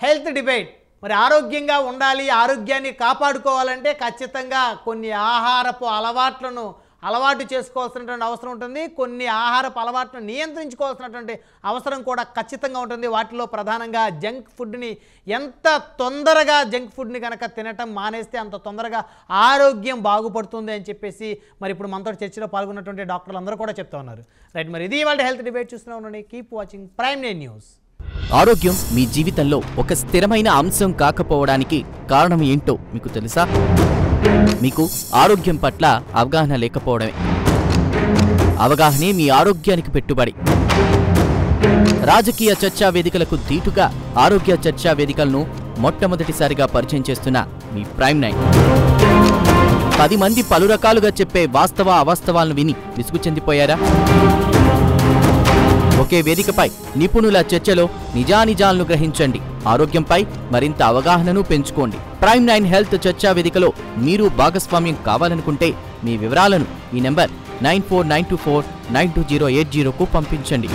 హెల్త్ డిబేట్. మరి ఆరోగ్యంగా ఉండాలి, ఆరోగ్యాన్ని కాపాడుకోవాలంటే ఖచ్చితంగా కొన్ని ఆహారపు అలవాటు చేసుకోవాల్సినటువంటి అవసరం ఉంటుంది. కొన్ని ఆహారపు అలవాట్లను నియంత్రించుకోవాల్సినటువంటి అవసరం కూడా ఖచ్చితంగా ఉంటుంది. వాటిలో ప్రధానంగా జంక్ ఫుడ్ని ఎంత తొందరగా జంక్ ఫుడ్ని కనుక తినటం మానేస్తే అంత తొందరగా ఆరోగ్యం బాగుపడుతుంది అని చెప్పేసి మరి ఇప్పుడు మనతో చర్చలో పాల్గొన్నటువంటి డాక్టర్లు అందరూ కూడా చెప్తా ఉన్నారు. రైట్, మరి ఇది ఇవాళ హెల్త్ డిబేట్ చూస్తూనే ఉండండి. Keep watching prime 9 news. ఆరోగ్యం మీ జీవితంలో ఒక స్థిరమైన అంశం కాకపోవడానికి కారణం ఏంటో మీకు తెలుసా? మీకు ఆరోగ్యం పట్ల అవగాహన లేకపోవడమే. అవగాహనే మీ ఆరోగ్యానికి పెట్టుబడి. రాజకీయ చర్చా వేదికలకు దీటుగా ఆరోగ్య చర్చా వేదికలను మొట్టమొదటిసారిగా పరిచయం చేస్తున్న మీ ప్రైమ్ 9. 10 మంది పలు రకాలుగా చెప్పే వాస్తవ అవాస్తవాలను విని విసుగు చెందిపోయారా? ఒకే వేదికపై నిపుణుల చర్చలో నిజానిజాలను గ్రహించండి. ఆరోగ్యంపై మరింత అవగాహనను పెంచుకోండి. ప్రైమ్ 9 హెల్త్ చర్చా వేదికలో మీరు భాగస్వామ్యం కావాలనుకుంటే మీ వివరాలను ఈ నెంబర్ 9492492080కు పంపించండి.